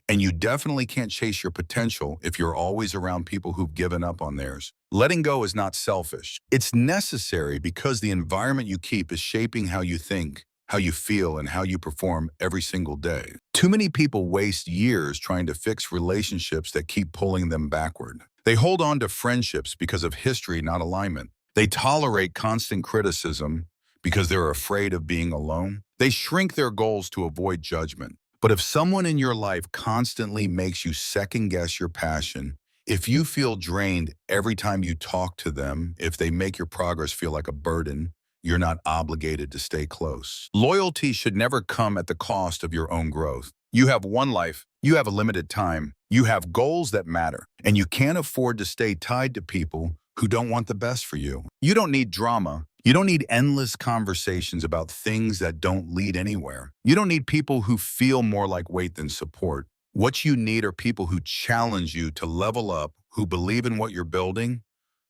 And you definitely can't chase your potential if you're always around people who've given up on theirs. Letting go is not selfish. It's necessary because the environment you keep is shaping how you think, how you feel, and how you perform every single day. Too many people waste years trying to fix relationships that keep pulling them backward. They hold on to friendships because of history, not alignment. They tolerate constant criticism because they're afraid of being alone. They shrink their goals to avoid judgment. But if someone in your life constantly makes you second-guess your passion, if you feel drained every time you talk to them, if they make your progress feel like a burden, you're not obligated to stay close. Loyalty should never come at the cost of your own growth. You have one life, you have a limited time, you have goals that matter, and you can't afford to stay tied to people who don't want the best for you. You don't need drama. You don't need endless conversations about things that don't lead anywhere. You don't need people who feel more like weight than support. What you need are people who challenge you to level up, who believe in what you're building,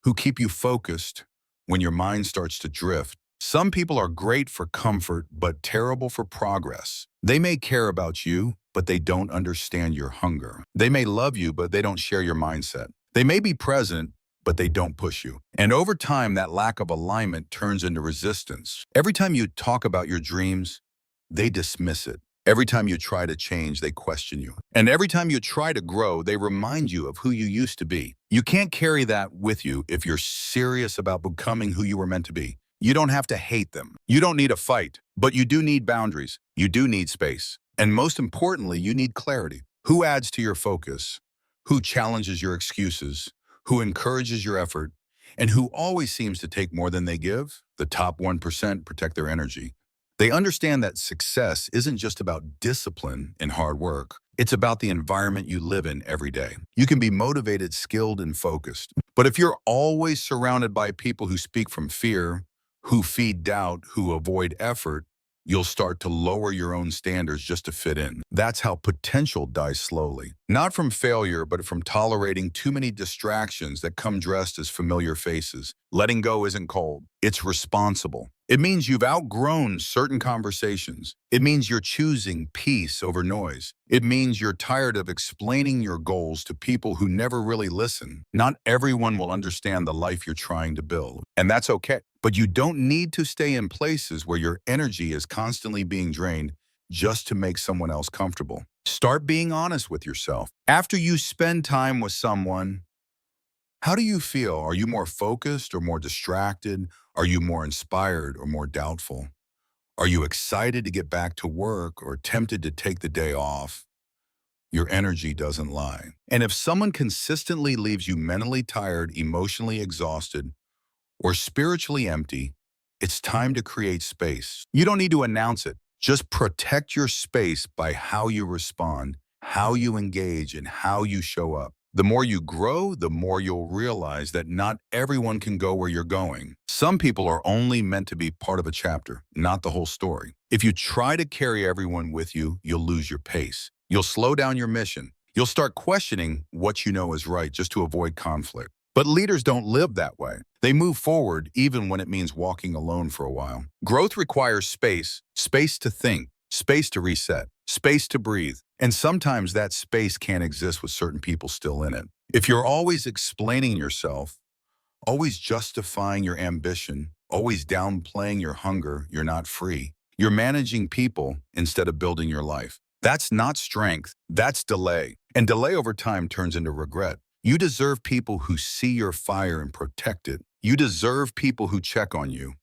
who keep you focused when your mind starts to drift. Some people are great for comfort, but terrible for progress. They may care about you, but they don't understand your hunger. They may love you, but they don't share your mindset. They may be present, but they don't push you. And over time, that lack of alignment turns into resistance. Every time you talk about your dreams, they dismiss it. Every time you try to change, they question you. And every time you try to grow, they remind you of who you used to be. You can't carry that with you if you're serious about becoming who you were meant to be. You don't have to hate them. You don't need a fight, but you do need boundaries. You do need space. And most importantly, you need clarity. Who adds to your focus? who challenges your excuses, who encourages your effort, and who always seems to take more than they give. The top 1% protect their energy. They understand that success isn't just about discipline and hard work. It's about the environment you live in every day. You can be motivated, skilled, and focused. But if you're always surrounded by people who speak from fear, who feed doubt, who avoid effort, you'll start to lower your own standards just to fit in. That's how potential dies slowly. Not from failure, but from tolerating too many distractions that come dressed as familiar faces. Letting go isn't cold. It's responsible. It means you've outgrown certain conversations. It means you're choosing peace over noise. It means you're tired of explaining your goals to people who never really listen. Not everyone will understand the life you're trying to build, and that's okay. But you don't need to stay in places where your energy is constantly being drained just to make someone else comfortable. Start being honest with yourself. After you spend time with someone, how do you feel? Are you more focused or more distracted? Are you more inspired or more doubtful? Are you excited to get back to work or tempted to take the day off? Your energy doesn't lie. And if someone consistently leaves you mentally tired, emotionally exhausted, or spiritually empty, it's time to create space. You don't need to announce it. Just protect your space by how you respond, how you engage, and how you show up. The more you grow, the more you'll realize that not everyone can go where you're going. Some people are only meant to be part of a chapter, not the whole story. If you try to carry everyone with you, you'll lose your pace. You'll slow down your mission. You'll start questioning what you know is right just to avoid conflict. But leaders don't live that way. They move forward even when it means walking alone for a while. Growth requires space, space to think, space to reset, space to breathe. And sometimes that space can't exist with certain people still in it. If you're always explaining yourself, always justifying your ambition, always downplaying your hunger, you're not free. You're managing people instead of building your life. That's not strength, that's delay. And delay over time turns into regret. You deserve people who see your fire and protect it. You deserve people who check on you,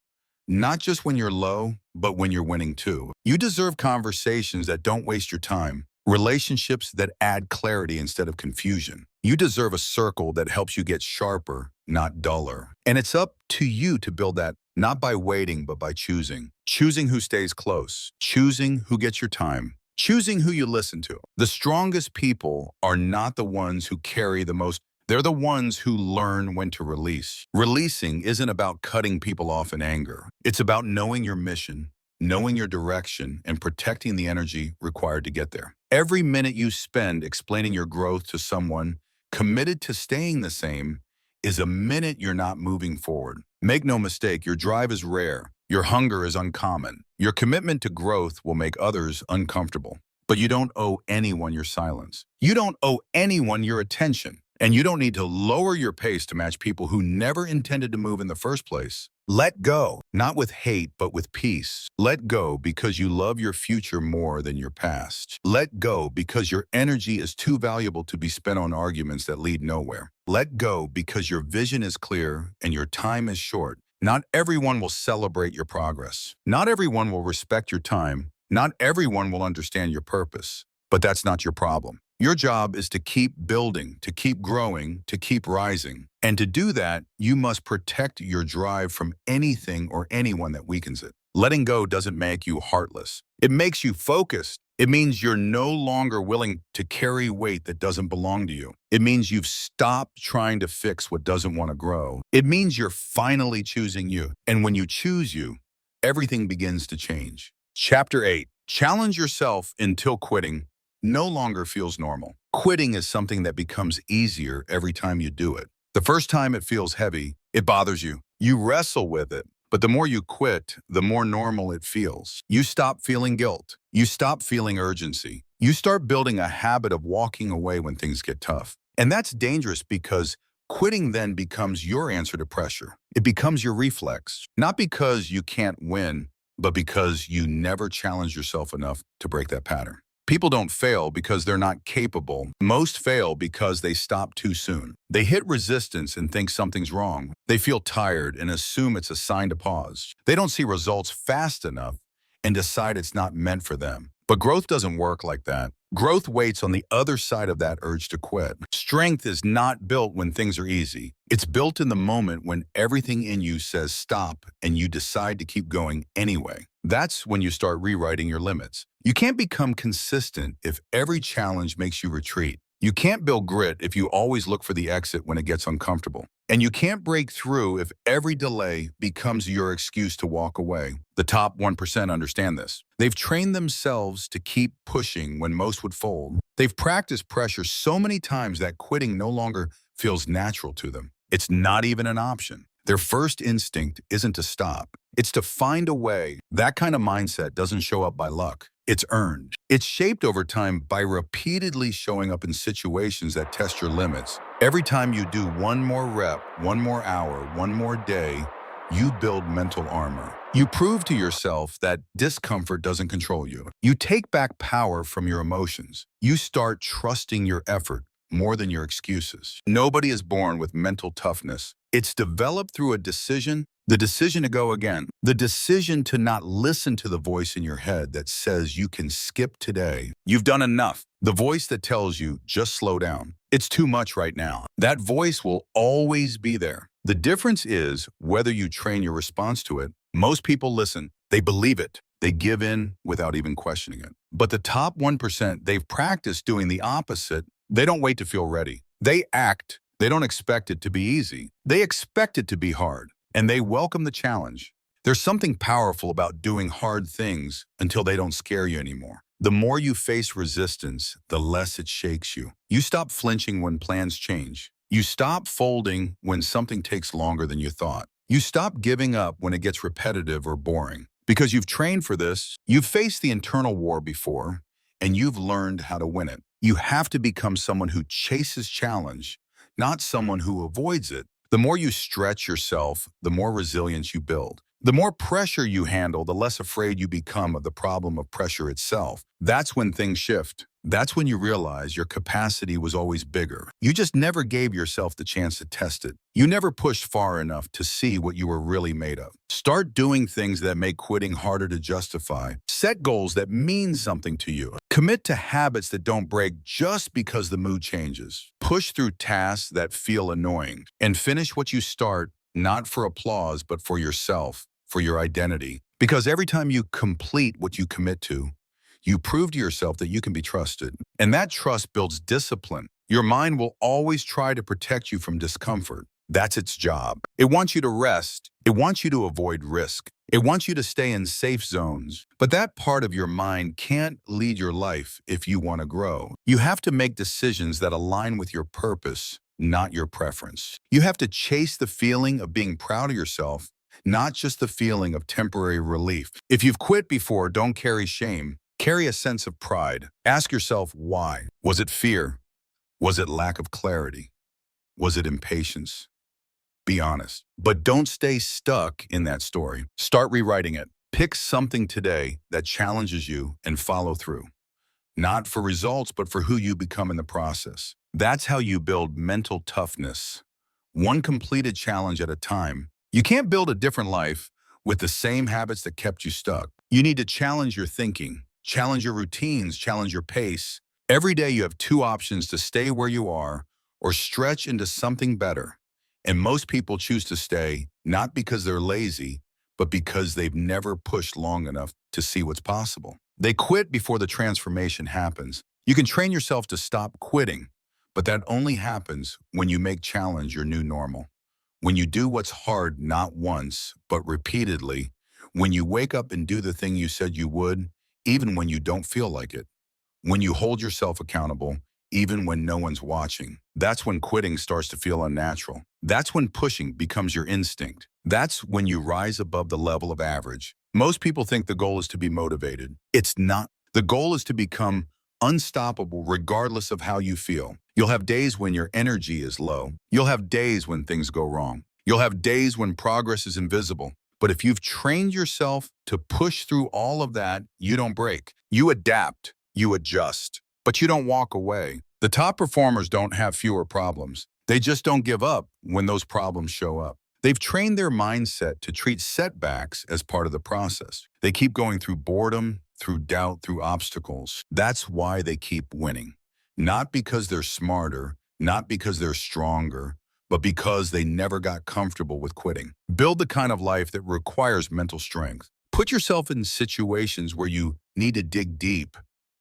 not just when you're low, but when you're winning too. You deserve conversations that don't waste your time, relationships that add clarity instead of confusion. You deserve a circle that helps you get sharper, not duller. And it's up to you to build that, not by waiting, but by choosing. Choosing who stays close, choosing who gets your time, choosing who you listen to. The strongest people are not the ones who carry the most. They're the ones who learn when to release. Releasing isn't about cutting people off in anger. It's about knowing your mission, knowing your direction, and protecting the energy required to get there. Every minute you spend explaining your growth to someone committed to staying the same is a minute you're not moving forward. Make no mistake, your drive is rare. Your hunger is uncommon. Your commitment to growth will make others uncomfortable. But you don't owe anyone your silence. You don't owe anyone your attention. And you don't need to lower your pace to match people who never intended to move in the first place. Let go, not with hate, but with peace. Let go because you love your future more than your past. Let go because your energy is too valuable to be spent on arguments that lead nowhere. Let go because your vision is clear and your time is short. Not everyone will celebrate your progress. Not everyone will respect your time. Not everyone will understand your purpose. But that's not your problem. Your job is to keep building, to keep growing, to keep rising. And to do that, you must protect your drive from anything or anyone that weakens it. Letting go doesn't make you heartless. It makes you focused. It means you're no longer willing to carry weight that doesn't belong to you. It means you've stopped trying to fix what doesn't want to grow. It means you're finally choosing you. And when you choose you, everything begins to change. Chapter 8. Challenge yourself until quitting no longer feels normal. Quitting is something that becomes easier every time you do it. The first time it feels heavy, it bothers you. You wrestle with it, but the more you quit, the more normal it feels. You stop feeling guilt. You stop feeling urgency. You start building a habit of walking away when things get tough. And that's dangerous because quitting then becomes your answer to pressure. It becomes your reflex, not because you can't win, but because you never challenge yourself enough to break that pattern. People don't fail because they're not capable. Most fail because they stop too soon. They hit resistance and think something's wrong. They feel tired and assume it's a sign to pause. They don't see results fast enough and decide it's not meant for them. But growth doesn't work like that. Growth waits on the other side of that urge to quit. Strength is not built when things are easy. It's built in the moment when everything in you says stop and you decide to keep going anyway. That's when you start rewriting your limits. You can't become consistent if every challenge makes you retreat. You can't build grit if you always look for the exit when it gets uncomfortable. And you can't break through if every delay becomes your excuse to walk away. The top 1% understand this. They've trained themselves to keep pushing when most would fold. They've practiced pressure so many times that quitting no longer feels natural to them. It's not even an option. Their first instinct isn't to stop. It's to find a way. That kind of mindset doesn't show up by luck. It's earned. It's shaped over time by repeatedly showing up in situations that test your limits. Every time you do one more rep, one more hour, one more day, you build mental armor. You prove to yourself that discomfort doesn't control you. You take back power from your emotions. You start trusting your effort more than your excuses. Nobody is born with mental toughness. It's developed through a decision, the decision to go again, the decision to not listen to the voice in your head that says you can skip today. You've done enough. The voice that tells you, just slow down. It's too much right now. That voice will always be there. The difference is whether you train your response to it. Most people listen. They believe it. They give in without even questioning it. But the top 1%, they've practiced doing the opposite. They don't wait to feel ready. They act. They don't expect it to be easy. They expect it to be hard, and they welcome the challenge. There's something powerful about doing hard things until they don't scare you anymore. The more you face resistance, the less it shakes you. You stop flinching when plans change. You stop folding when something takes longer than you thought. You stop giving up when it gets repetitive or boring. Because you've trained for this, you've faced the internal war before, and you've learned how to win it. You have to become someone who chases challenge, not someone who avoids it. The more you stretch yourself, the more resilience you build. The more pressure you handle, the less afraid you become of the problem of pressure itself. That's when things shift. That's when you realize your capacity was always bigger. You just never gave yourself the chance to test it. You never pushed far enough to see what you were really made of. Start doing things that make quitting harder to justify. Set goals that mean something to you. Commit to habits that don't break just because the mood changes. Push through tasks that feel annoying. And finish what you start, not for applause, but for yourself, for your identity. Because every time you complete what you commit to, you prove to yourself that you can be trusted. And that trust builds discipline. Your mind will always try to protect you from discomfort. That's its job. It wants you to rest. It wants you to avoid risk. It wants you to stay in safe zones. But that part of your mind can't lead your life if you want to grow. You have to make decisions that align with your purpose, not your preference. You have to chase the feeling of being proud of yourself, not just the feeling of temporary relief. If you've quit before, don't carry shame. Carry a sense of pride. Ask yourself why. Was it fear? Was it lack of clarity? Was it impatience? Be honest. But don't stay stuck in that story. Start rewriting it. Pick something today that challenges you and follow through. Not for results, but for who you become in the process. That's how you build mental toughness. One completed challenge at a time. You can't build a different life with the same habits that kept you stuck. You need to challenge your thinking. Challenge your routines, challenge your pace. Every day you have two options: to stay where you are or stretch into something better. And most people choose to stay, not because they're lazy, but because they've never pushed long enough to see what's possible. They quit before the transformation happens. You can train yourself to stop quitting, but that only happens when you make challenge your new normal. When you do what's hard not once, but repeatedly. When you wake up and do the thing you said you would, even when you don't feel like it. When you hold yourself accountable, even when no one's watching. That's when quitting starts to feel unnatural. That's when pushing becomes your instinct. That's when you rise above the level of average. Most people think the goal is to be motivated. It's not. The goal is to become unstoppable regardless of how you feel. You'll have days when your energy is low. You'll have days when things go wrong. You'll have days when progress is invisible. But if you've trained yourself to push through all of that, you don't break. You adapt, you adjust, but you don't walk away. The top performers don't have fewer problems. They just don't give up when those problems show up. They've trained their mindset to treat setbacks as part of the process. They keep going through boredom, through doubt, through obstacles. That's why they keep winning. Not because they're smarter, not because they're stronger, but because they never got comfortable with quitting. Build the kind of life that requires mental strength. Put yourself in situations where you need to dig deep,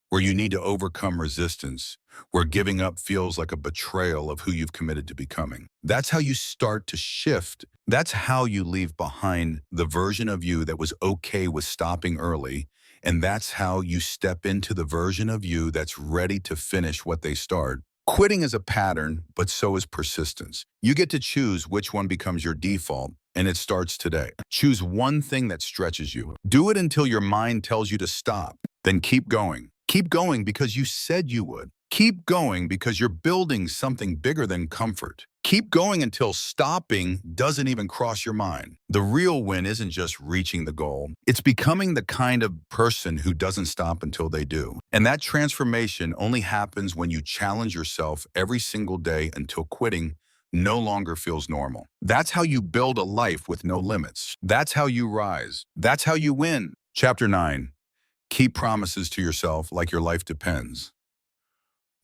where you need to overcome resistance, where giving up feels like a betrayal of who you've committed to becoming. That's how you start to shift. That's how you leave behind the version of you that was okay with stopping early. And that's how you step into the version of you that's ready to finish what they start. Quitting is a pattern, but so is persistence. You get to choose which one becomes your default, and it starts today. Choose one thing that stretches you. Do it until your mind tells you to stop. Then keep going. Keep going because you said you would. Keep going because you're building something bigger than comfort. Keep going until stopping doesn't even cross your mind. The real win isn't just reaching the goal. It's becoming the kind of person who doesn't stop until they do. And that transformation only happens when you challenge yourself every single day until quitting no longer feels normal. That's how you build a life with no limits. That's how you rise. That's how you win. Chapter 9. Keep promises to yourself like your life depends.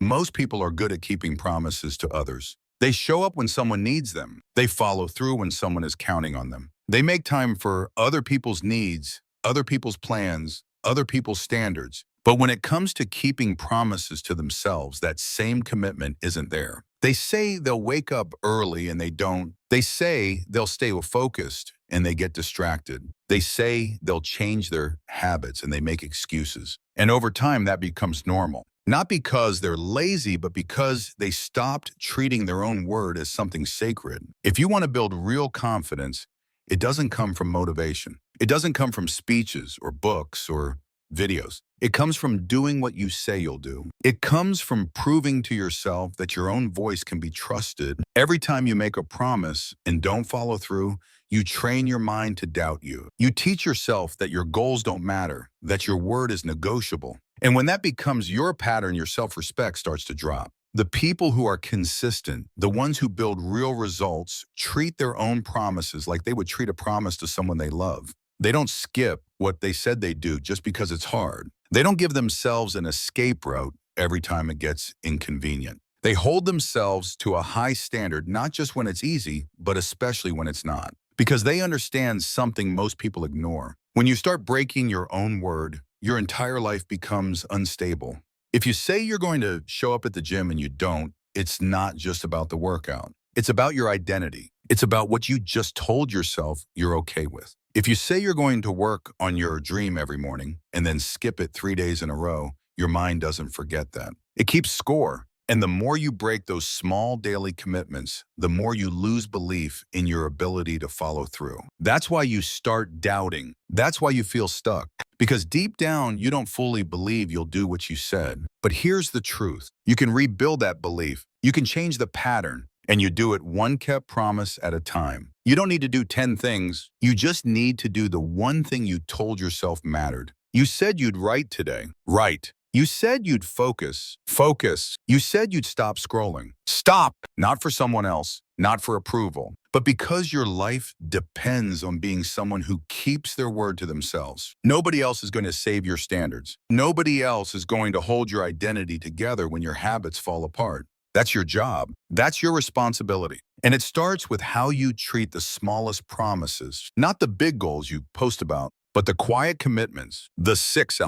Most people are good at keeping promises to others. They show up when someone needs them. They follow through when someone is counting on them. They make time for other people's needs, other people's plans, other people's standards. But when it comes to keeping promises to themselves, that same commitment isn't there. They say they'll wake up early and they don't. They say they'll stay focused and they get distracted. They say they'll change their habits and they make excuses. And over time, that becomes normal. Not because they're lazy, but because they stopped treating their own word as something sacred. If you want to build real confidence, it doesn't come from motivation. It doesn't come from speeches or books or videos. It comes from doing what you say you'll do. It comes from proving to yourself that your own voice can be trusted. Every time you make a promise and don't follow through, you train your mind to doubt you. You teach yourself that your goals don't matter, that your word is negotiable. And when that becomes your pattern, your self-respect starts to drop. The people who are consistent, the ones who build real results, treat their own promises like they would treat a promise to someone they love. They don't skip what they said they'd do just because it's hard. They don't give themselves an escape route every time it gets inconvenient. They hold themselves to a high standard, not just when it's easy, but especially when it's not. Because they understand something most people ignore. When you start breaking your own word, your entire life becomes unstable. If you say you're going to show up at the gym and you don't, it's not just about the workout. It's about your identity. It's about what you just told yourself you're okay with. If you say you're going to work on your dream every morning and then skip it 3 days in a row, your mind doesn't forget that. It keeps score. And the more you break those small daily commitments, the more you lose belief in your ability to follow through. That's why you start doubting. That's why you feel stuck. Because deep down, you don't fully believe you'll do what you said. But here's the truth. You can rebuild that belief. You can change the pattern. And you do it one kept promise at a time. You don't need to do 10 things. You just need to do the one thing you told yourself mattered. You said you'd write today. Write. You said you'd focus. Focus. You said you'd stop scrolling. Stop. Not for someone else, not for approval, but because your life depends on being someone who keeps their word to themselves. Nobody else is going to save your standards. Nobody else is going to hold your identity together when your habits fall apart. That's your job. That's your responsibility. And it starts with how you treat the smallest promises, not the big goals you post about, but the quiet commitments, the 6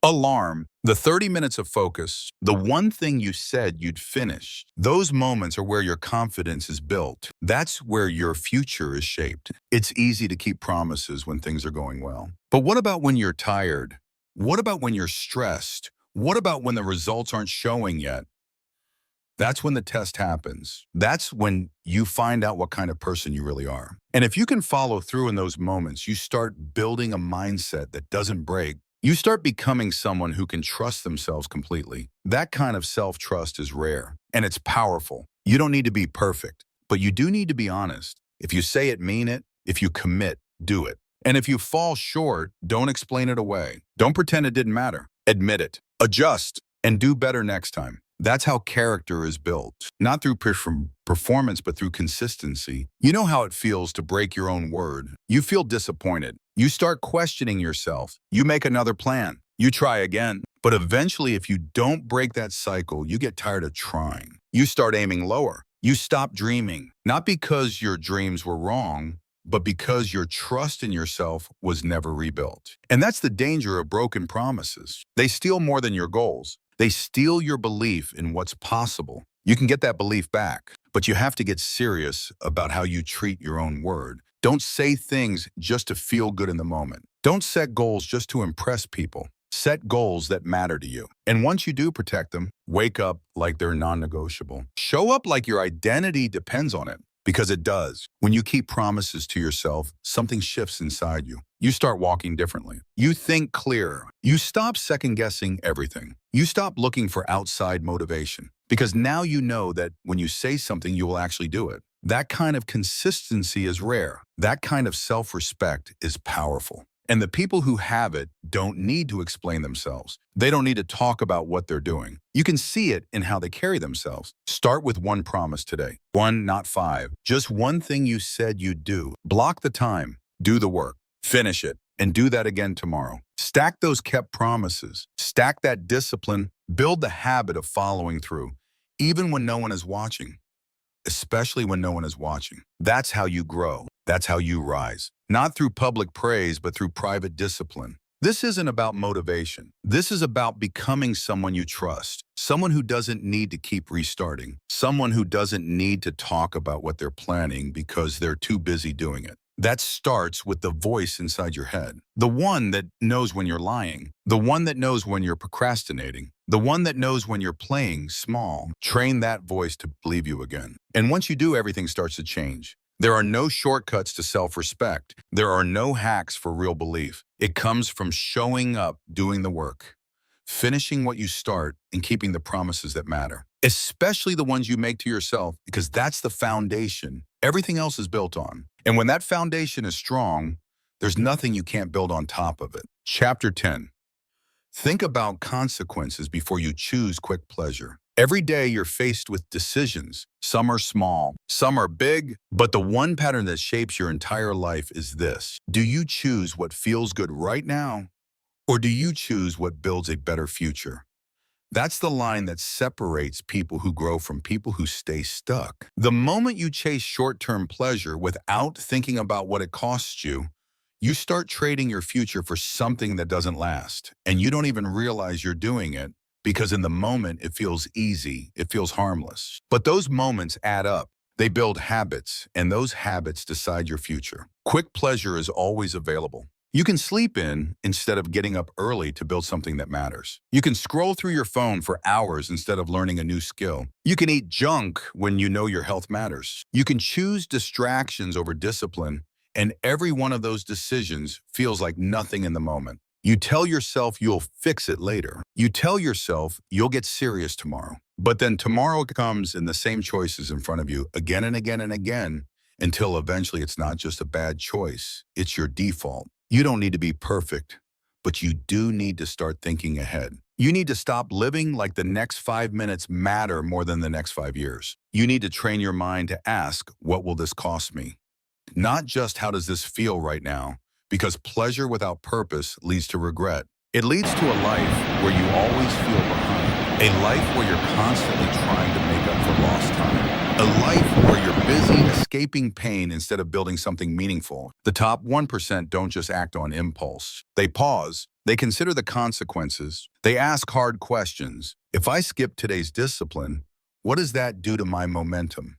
alarm, the 30 minutes of focus, the one thing you said you'd finish. Those moments are where your confidence is built. That's where your future is shaped. It's easy to keep promises when things are going well. But what about when you're tired? What about when you're stressed? What about when the results aren't showing yet? That's when the test happens. That's when you find out what kind of person you really are. And if you can follow through in those moments, you start building a mindset that doesn't break. You start becoming someone who can trust themselves completely. That kind of self-trust is rare, and it's powerful. You don't need to be perfect, but you do need to be honest. If you say it, mean it. If you commit, do it. And if you fall short, don't explain it away. Don't pretend it didn't matter. Admit it. Adjust, and do better next time. That's how character is built, not through performance, but through consistency. You know how it feels to break your own word. You feel disappointed. You start questioning yourself. You make another plan. You try again. But eventually, if you don't break that cycle, you get tired of trying. You start aiming lower. You stop dreaming, not because your dreams were wrong, but because your trust in yourself was never rebuilt. And that's the danger of broken promises. They steal more than your goals. They steal your belief in what's possible. You can get that belief back, but you have to get serious about how you treat your own word. Don't say things just to feel good in the moment. Don't set goals just to impress people. Set goals that matter to you. And once you do protect them, wake up like they're non-negotiable. Show up like your identity depends on it. Because it does. When you keep promises to yourself, something shifts inside you. You start walking differently. You think clearer. You stop second-guessing everything. You stop looking for outside motivation. Because now you know that when you say something, you will actually do it. That kind of consistency is rare. That kind of self-respect is powerful. And the people who have it don't need to explain themselves. They don't need to talk about what they're doing. You can see it in how they carry themselves. Start with one promise today. One, not five. Just one thing you said you'd do. Block the time. Do the work. Finish it. And do that again tomorrow. Stack those kept promises. Stack that discipline. Build the habit of following through, even when no one is watching. Especially when no one is watching. That's how you grow. That's how you rise. Not through public praise, but through private discipline. This isn't about motivation. This is about becoming someone you trust. Someone who doesn't need to keep restarting. Someone who doesn't need to talk about what they're planning because they're too busy doing it. That starts with the voice inside your head. The one that knows when you're lying. The one that knows when you're procrastinating. The one that knows when you're playing small. Train that voice to believe you again. And once you do, everything starts to change. There are no shortcuts to self-respect. There are no hacks for real belief. It comes from showing up, doing the work, finishing what you start, and keeping the promises that matter, especially the ones you make to yourself, because that's the foundation everything else is built on. And when that foundation is strong, there's nothing you can't build on top of it. Chapter 10. Think about consequences before you choose quick pleasure. Every day you're faced with decisions. Some are small, some are big, but the one pattern that shapes your entire life is this. Do you choose what feels good right now, or do you choose what builds a better future? That's the line that separates people who grow from people who stay stuck. The moment you chase short-term pleasure without thinking about what it costs you, you start trading your future for something that doesn't last, and you don't even realize you're doing it. Because in the moment, it feels easy, it feels harmless. But those moments add up. They build habits, and those habits decide your future. Quick pleasure is always available. You can sleep in instead of getting up early to build something that matters. You can scroll through your phone for hours instead of learning a new skill. You can eat junk when you know your health matters. You can choose distractions over discipline, and every one of those decisions feels like nothing in the moment. You tell yourself you'll fix it later. You tell yourself you'll get serious tomorrow. But then tomorrow comes and the same choices in front of you again and again and again until eventually it's not just a bad choice, it's your default. You don't need to be perfect, but you do need to start thinking ahead. You need to stop living like the next 5 minutes matter more than the next 5 years. You need to train your mind to ask, what will this cost me? Not just how does this feel right now? Because pleasure without purpose leads to regret. It leads to a life where you always feel behind. A life where you're constantly trying to make up for lost time. A life where you're busy escaping pain instead of building something meaningful. The top 1% don't just act on impulse. They pause. They consider the consequences. They ask hard questions. If I skip today's discipline, what does that do to my momentum?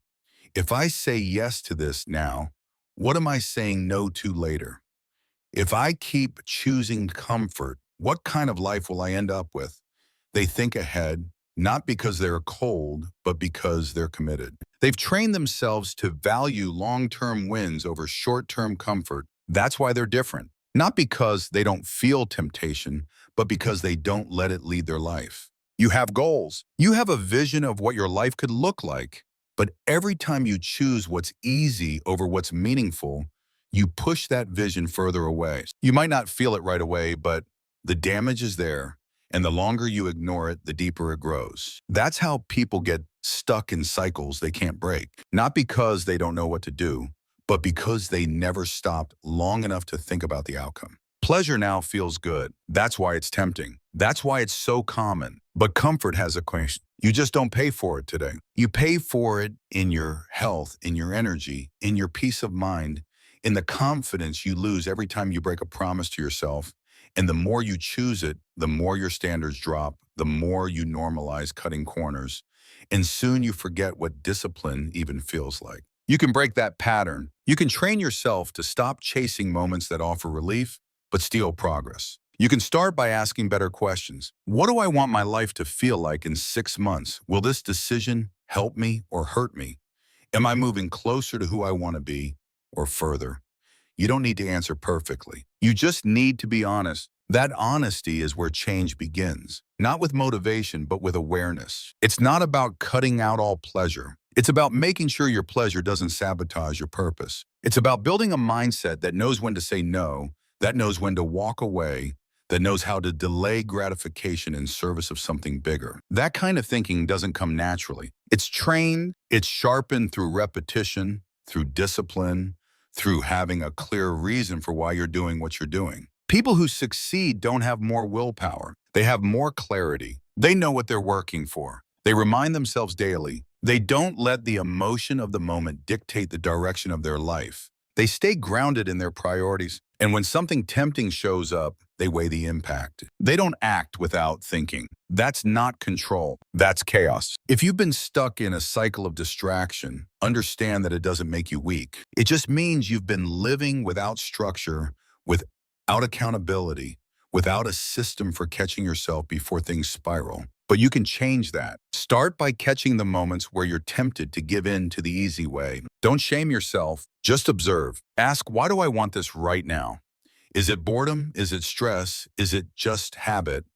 If I say yes to this now, what am I saying no to later? If I keep choosing comfort, what kind of life will I end up with? They think ahead, not because they're cold, but because they're committed. They've trained themselves to value long-term wins over short-term comfort. That's why they're different. Not because they don't feel temptation, but because they don't let it lead their life. You have goals. You have a vision of what your life could look like. But every time you choose what's easy over what's meaningful, you push that vision further away. You might not feel it right away, but the damage is there, and the longer you ignore it, the deeper it grows. That's how people get stuck in cycles they can't break. Not because they don't know what to do, but because they never stopped long enough to think about the outcome. Pleasure now feels good. That's why it's tempting. That's why it's so common. But comfort has a question. You just don't pay for it today. You pay for it in your health, in your energy, in your peace of mind, in the confidence you lose every time you break a promise to yourself. And the more you choose it, the more your standards drop, the more you normalize cutting corners. And soon you forget what discipline even feels like. You can break that pattern. You can train yourself to stop chasing moments that offer relief but steal progress. You can start by asking better questions. What do I want my life to feel like in 6 months? Will this decision help me or hurt me? Am I moving closer to who I want to be or further? You don't need to answer perfectly. You just need to be honest. That honesty is where change begins, not with motivation, but with awareness. It's not about cutting out all pleasure. It's about making sure your pleasure doesn't sabotage your purpose. It's about building a mindset that knows when to say no, that knows when to walk away, that knows how to delay gratification in service of something bigger. That kind of thinking doesn't come naturally. It's trained, it's sharpened through repetition, through discipline, through having a clear reason for why you're doing what you're doing. People who succeed don't have more willpower. They have more clarity. They know what they're working for. They remind themselves daily. They don't let the emotion of the moment dictate the direction of their life. They stay grounded in their priorities. And when something tempting shows up, they weigh the impact. They don't act without thinking. That's not control. That's chaos. If you've been stuck in a cycle of distraction, understand that it doesn't make you weak. It just means you've been living without structure, without accountability, without a system for catching yourself before things spiral. But you can change that. Start by catching the moments where you're tempted to give in to the easy way. Don't shame yourself. Just observe. Ask, why do I want this right now? Is it boredom? Is it stress? Is it just habit?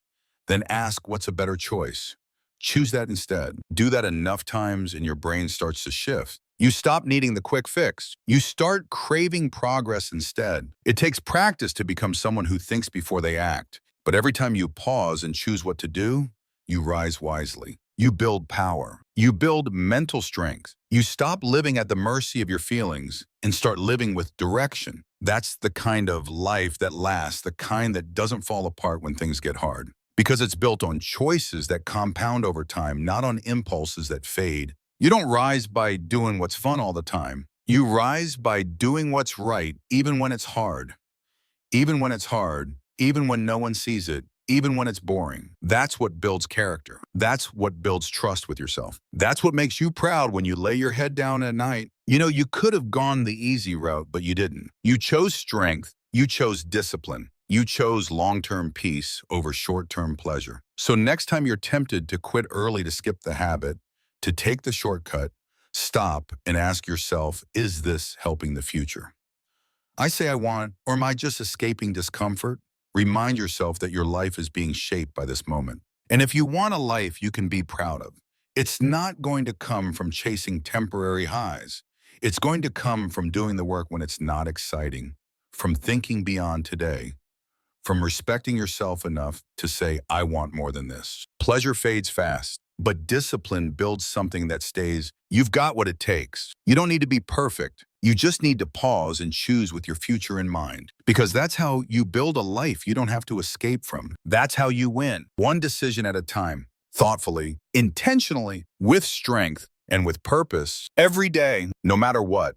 Then ask, what's a better choice? Choose that instead. Do that enough times and your brain starts to shift. You stop needing the quick fix. You start craving progress instead. It takes practice to become someone who thinks before they act. But every time you pause and choose what to do, you rise wisely. You build power. You build mental strength. You stop living at the mercy of your feelings and start living with direction. That's the kind of life that lasts, the kind that doesn't fall apart when things get hard. Because it's built on choices that compound over time, not on impulses that fade. You don't rise by doing what's fun all the time. You rise by doing what's right, even when it's hard. Even when it's hard, even when no one sees it, even when it's boring. That's what builds character. That's what builds trust with yourself. That's what makes you proud when you lay your head down at night. You know, you could have gone the easy route, but you didn't. You chose strength. You chose discipline. You chose long-term peace over short-term pleasure. So next time you're tempted to quit early to skip the habit, to take the shortcut, stop and ask yourself, is this helping the future? I say I want, or am I just escaping discomfort? Remind yourself that your life is being shaped by this moment. And if you want a life you can be proud of, it's not going to come from chasing temporary highs. It's going to come from doing the work when it's not exciting, from thinking beyond today, from respecting yourself enough to say, I want more than this. Pleasure fades fast, but discipline builds something that stays. You've got what it takes. You don't need to be perfect. You just need to pause and choose with your future in mind. Because that's how you build a life you don't have to escape from. That's how you win. One decision at a time, thoughtfully, intentionally, with strength, and with purpose, every day, no matter what.